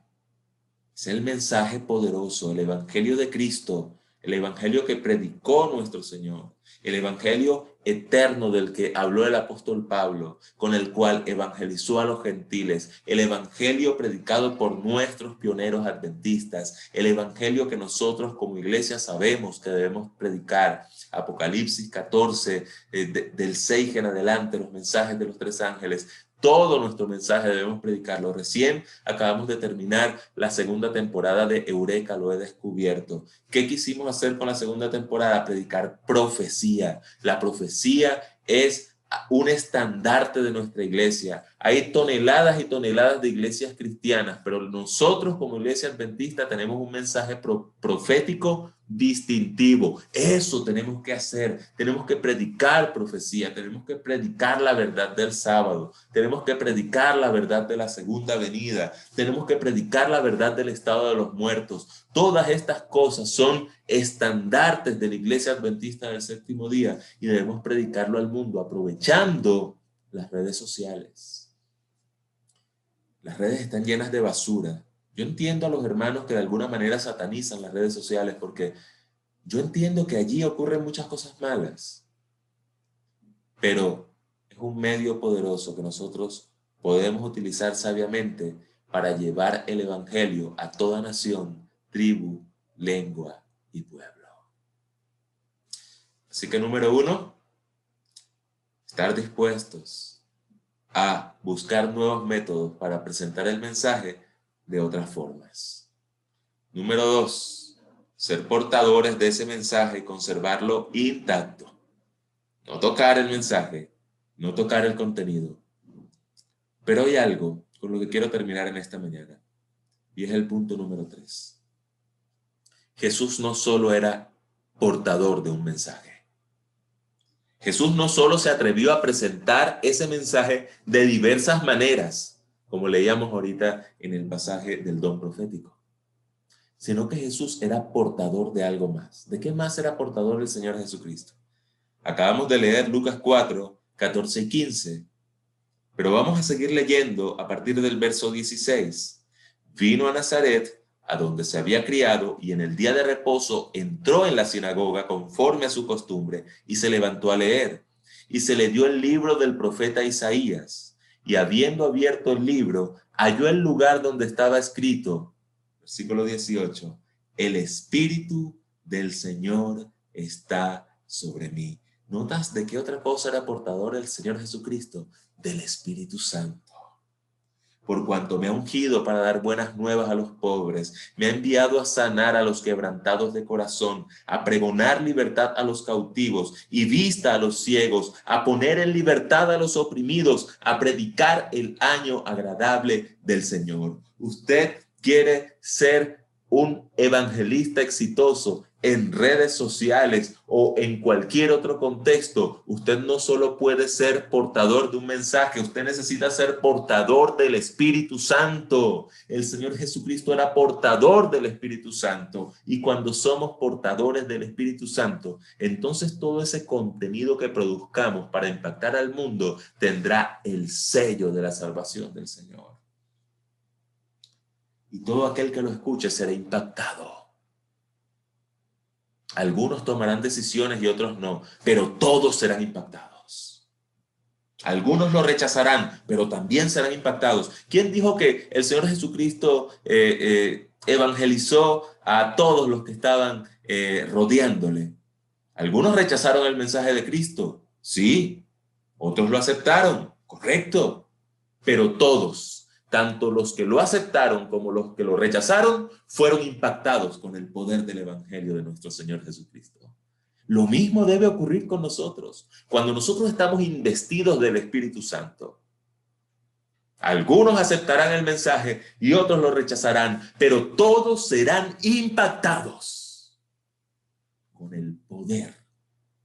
es el mensaje poderoso, el evangelio de Cristo, el evangelio que predicó nuestro Señor, el evangelio eterno del que habló el apóstol Pablo, con el cual evangelizó a los gentiles, el evangelio predicado por nuestros pioneros adventistas, el evangelio que nosotros como iglesia sabemos que debemos predicar. Apocalipsis 14, del 6 en adelante, los mensajes de los 3 ángeles. Todo nuestro mensaje debemos predicarlo. Recién acabamos de terminar la segunda temporada de Eureka, lo he descubierto. ¿Qué quisimos hacer con la segunda temporada? Predicar profecía. La profecía es un estandarte de nuestra iglesia. Hay toneladas y toneladas de iglesias cristianas, pero nosotros como iglesia adventista tenemos un mensaje profético distintivo. Eso tenemos que hacer. Tenemos que predicar profecía, tenemos que predicar la verdad del sábado, tenemos que predicar la verdad de la segunda venida, tenemos que predicar la verdad del estado de los muertos. Todas estas cosas son estandartes de la iglesia adventista del séptimo día y debemos predicarlo al mundo aprovechando las redes sociales. Las redes están llenas de basura. Yo entiendo a los hermanos que de alguna manera satanizan las redes sociales porque yo entiendo que allí ocurren muchas cosas malas, pero es un medio poderoso que nosotros podemos utilizar sabiamente para llevar el evangelio a toda nación, tribu, lengua y pueblo. Así que número 1, estar dispuestos a buscar nuevos métodos para presentar el mensaje de otras formas. Número 2, ser portadores de ese mensaje y conservarlo intacto. No tocar el mensaje, no tocar el contenido. Pero hay algo con lo que quiero terminar en esta mañana, y es el punto número 3. Jesús no solo era portador de un mensaje. Jesús no solo se atrevió a presentar ese mensaje de diversas maneras, como leíamos ahorita en el pasaje del don profético, sino que Jesús era portador de algo más. ¿De qué más era portador el Señor Jesucristo? Acabamos de leer Lucas 4, 14 y 15, pero vamos a seguir leyendo a partir del verso 16. Vino a Nazaret, a donde se había criado, y en el día de reposo entró en la sinagoga conforme a su costumbre y se levantó a leer. Y se le dio el libro del profeta Isaías. Y habiendo abierto el libro, halló el lugar donde estaba escrito, versículo 18, el Espíritu del Señor está sobre mí. ¿Notas de qué otra cosa era portador el Señor Jesucristo? Del Espíritu Santo. Por cuanto me ha ungido para dar buenas nuevas a los pobres, me ha enviado a sanar a los quebrantados de corazón, a pregonar libertad a los cautivos y vista a los ciegos, a poner en libertad a los oprimidos, a predicar el año agradable del Señor. Usted quiere ser un evangelista exitoso, en redes sociales o en cualquier otro contexto, usted no solo puede ser portador de un mensaje, usted necesita ser portador del Espíritu Santo. El Señor Jesucristo era portador del Espíritu Santo, y cuando somos portadores del Espíritu Santo, entonces todo ese contenido que produzcamos para impactar al mundo tendrá el sello de la salvación del Señor. Y todo aquel que lo escuche será impactado. Algunos tomarán decisiones y otros no, pero todos serán impactados. Algunos lo rechazarán, pero también serán impactados. ¿Quién dijo que el Señor Jesucristo evangelizó a todos los que estaban rodeándole? Algunos rechazaron el mensaje de Cristo, sí. Otros lo aceptaron, correcto. Pero todos, tanto los que lo aceptaron como los que lo rechazaron, fueron impactados con el poder del Evangelio de nuestro Señor Jesucristo. Lo mismo debe ocurrir con nosotros. Cuando nosotros estamos investidos del Espíritu Santo, algunos aceptarán el mensaje y otros lo rechazarán, pero todos serán impactados con el poder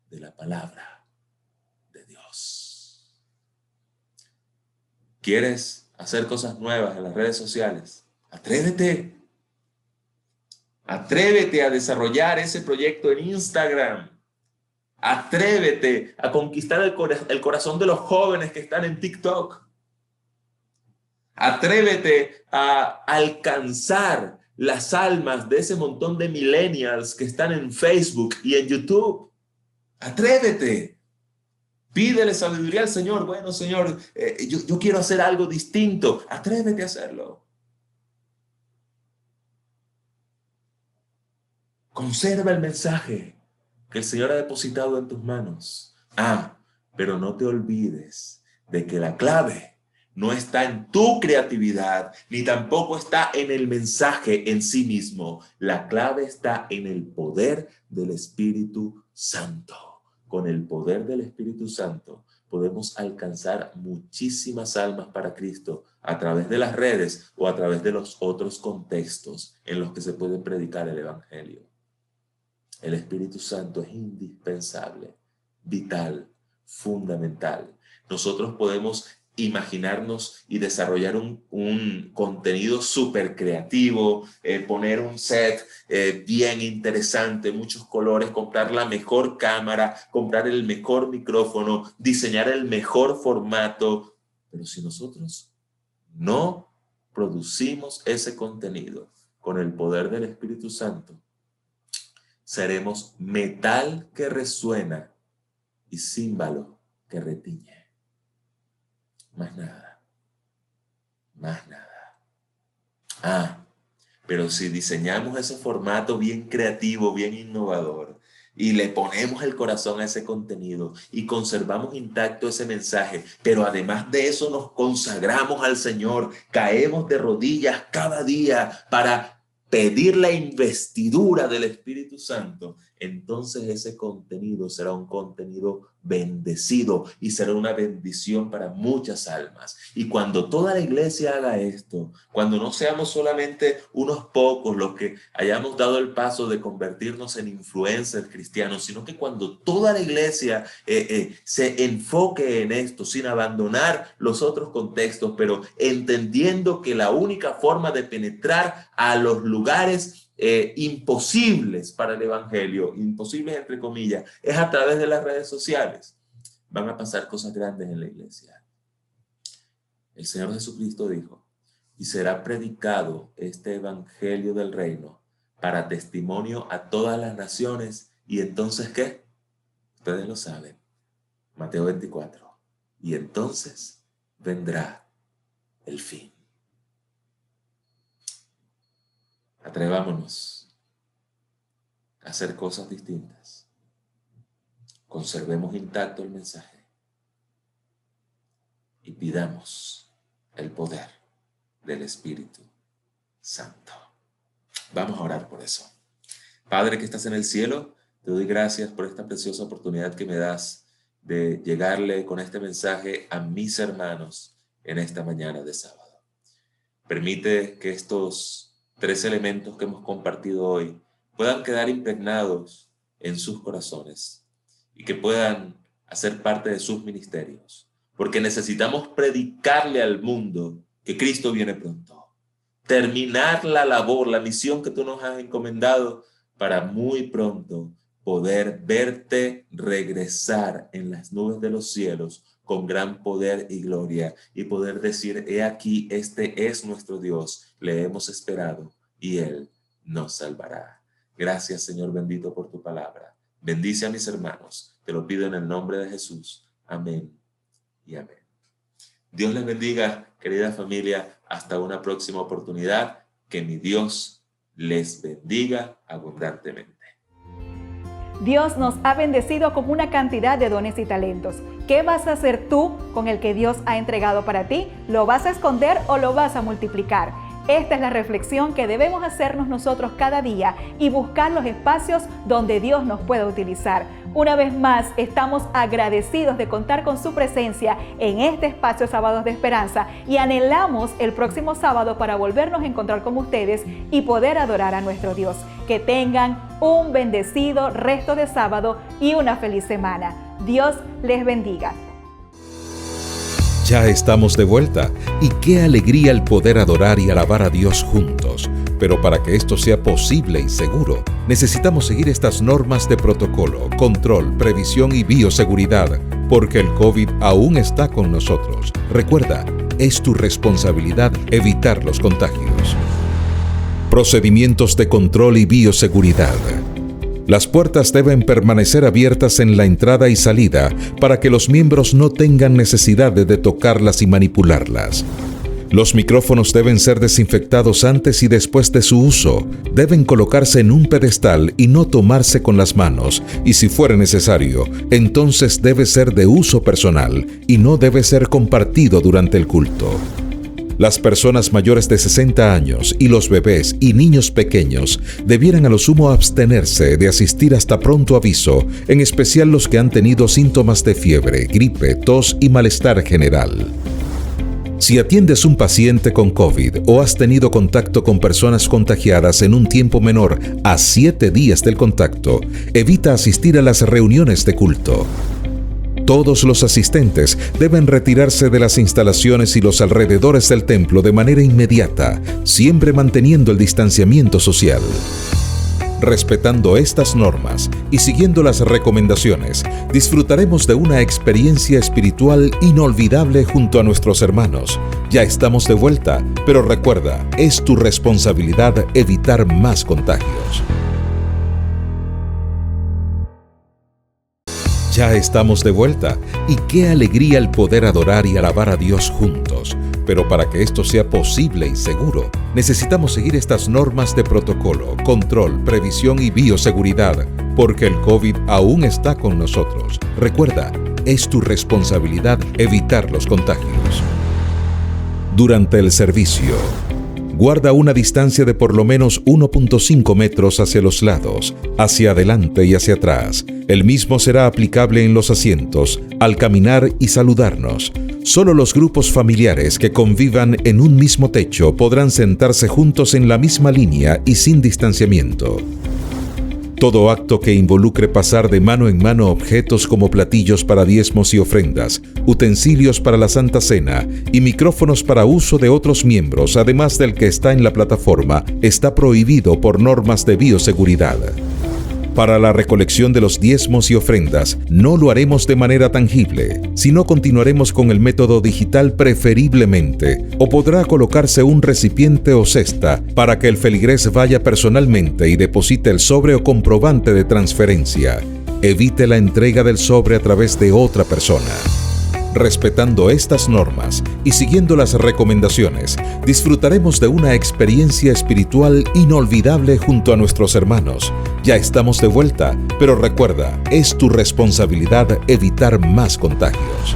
de la palabra de Dios. ¿Quieres hacer cosas nuevas en las redes sociales? Atrévete. Atrévete a desarrollar ese proyecto en Instagram. Atrévete a conquistar el corazón de los jóvenes que están en TikTok. Atrévete a alcanzar las almas de ese montón de millennials que están en Facebook y en YouTube. Atrévete. Pídele sabiduría al Señor. Bueno, Señor, yo quiero hacer algo distinto. Atrévete a hacerlo. Conserva el mensaje que el Señor ha depositado en tus manos. Pero no te olvides de que la clave no está en tu creatividad, ni tampoco está en el mensaje en sí mismo. La clave está en el poder del Espíritu Santo. Con el poder del Espíritu Santo podemos alcanzar muchísimas almas para Cristo a través de las redes o a través de los otros contextos en los que se puede predicar el Evangelio. El Espíritu Santo es indispensable, vital, fundamental. Nosotros podemos imaginarnos y desarrollar un contenido súper creativo, poner un set bien interesante, muchos colores, comprar la mejor cámara, comprar el mejor micrófono, diseñar el mejor formato. Pero si nosotros no producimos ese contenido con el poder del Espíritu Santo, seremos metal que resuena y címbalo que retiñe. Más nada. Más nada. Pero si diseñamos ese formato bien creativo, bien innovador, y le ponemos el corazón a ese contenido y conservamos intacto ese mensaje, pero además de eso nos consagramos al Señor, caemos de rodillas cada día para pedir la investidura del Espíritu Santo, entonces ese contenido será un contenido bendecido y será una bendición para muchas almas. Y cuando toda la iglesia haga esto, cuando no seamos solamente unos pocos los que hayamos dado el paso de convertirnos en influencers cristianos, sino que cuando toda la iglesia se enfoque en esto sin abandonar los otros contextos, pero entendiendo que la única forma de penetrar a los lugares imposibles para el Evangelio, imposibles entre comillas, es a través de las redes sociales, van a pasar cosas grandes en la iglesia. El Señor Jesucristo dijo, y será predicado este Evangelio del reino para testimonio a todas las naciones. ¿Y entonces qué? Ustedes lo saben. Mateo 24. Y entonces vendrá el fin. Atrevámonos a hacer cosas distintas. Conservemos intacto el mensaje y pidamos el poder del Espíritu Santo. Vamos a orar por eso. Padre que estás en el cielo, te doy gracias por esta preciosa oportunidad que me das de llegarle con este mensaje a mis hermanos en esta mañana de sábado. Permite que estos 3 elementos que hemos compartido hoy puedan quedar impregnados en sus corazones y que puedan hacer parte de sus ministerios, porque necesitamos predicarle al mundo que Cristo viene pronto, terminar la labor, la misión que tú nos has encomendado para muy pronto poder verte regresar en las nubes de los cielos con gran poder y gloria y poder decir, he aquí, este es nuestro Dios, le hemos esperado y Él nos salvará. Gracias, Señor bendito, por tu palabra. Bendice a mis hermanos, te lo pido en el nombre de Jesús. Amén y amén. Dios les bendiga, querida familia, hasta una próxima oportunidad. Que mi Dios les bendiga abundantemente. Dios nos ha bendecido con una cantidad de dones y talentos. ¿Qué vas a hacer tú con el que Dios ha entregado para ti? ¿Lo vas a esconder o lo vas a multiplicar? Esta es la reflexión que debemos hacernos nosotros cada día y buscar los espacios donde Dios nos pueda utilizar. Una vez más, estamos agradecidos de contar con su presencia en este espacio Sábados de Esperanza y anhelamos el próximo sábado para volvernos a encontrar con ustedes y poder adorar a nuestro Dios. Que tengan un bendecido resto de sábado y una feliz semana. Dios les bendiga. Ya estamos de vuelta y qué alegría el poder adorar y alabar a Dios juntos. Pero para que esto sea posible y seguro, necesitamos seguir estas normas de protocolo, control, previsión y bioseguridad, porque el COVID aún está con nosotros. Recuerda, es tu responsabilidad evitar los contagios. Procedimientos de control y bioseguridad. Las puertas deben permanecer abiertas en la entrada y salida para que los miembros no tengan necesidad de tocarlas y manipularlas. Los micrófonos deben ser desinfectados antes y después de su uso. Deben colocarse en un pedestal y no tomarse con las manos. Y si fuera necesario, entonces debe ser de uso personal y no debe ser compartido durante el culto. Las personas mayores de 60 años y los bebés y niños pequeños debieran a lo sumo abstenerse de asistir hasta pronto aviso, en especial los que han tenido síntomas de fiebre, gripe, tos y malestar general. Si atiendes un paciente con COVID o has tenido contacto con personas contagiadas en un tiempo menor a 7 días del contacto, evita asistir a las reuniones de culto. Todos los asistentes deben retirarse de las instalaciones y los alrededores del templo de manera inmediata, siempre manteniendo el distanciamiento social. Respetando estas normas y siguiendo las recomendaciones, disfrutaremos de una experiencia espiritual inolvidable junto a nuestros hermanos. Ya estamos de vuelta, pero recuerda, es tu responsabilidad evitar más contagios. Ya estamos de vuelta y qué alegría el poder adorar y alabar a Dios juntos. Pero para que esto sea posible y seguro, necesitamos seguir estas normas de protocolo, control, previsión y bioseguridad, porque el COVID aún está con nosotros. Recuerda, es tu responsabilidad evitar los contagios. Durante el servicio, guarda una distancia de por lo menos 1.5 metros hacia los lados, hacia adelante y hacia atrás. El mismo será aplicable en los asientos, al caminar y saludarnos. Solo los grupos familiares que convivan en un mismo techo podrán sentarse juntos en la misma línea y sin distanciamiento. Todo acto que involucre pasar de mano en mano objetos como platillos para diezmos y ofrendas, utensilios para la Santa Cena y micrófonos para uso de otros miembros, además del que está en la plataforma, está prohibido por normas de bioseguridad. Para la recolección de los diezmos y ofrendas, no lo haremos de manera tangible, sino continuaremos con el método digital preferiblemente, o podrá colocarse un recipiente o cesta para que el feligrés vaya personalmente y deposite el sobre o comprobante de transferencia. Evite la entrega del sobre a través de otra persona. Respetando estas normas y siguiendo las recomendaciones, disfrutaremos de una experiencia espiritual inolvidable junto a nuestros hermanos. Ya estamos de vuelta, pero recuerda, es tu responsabilidad evitar más contagios.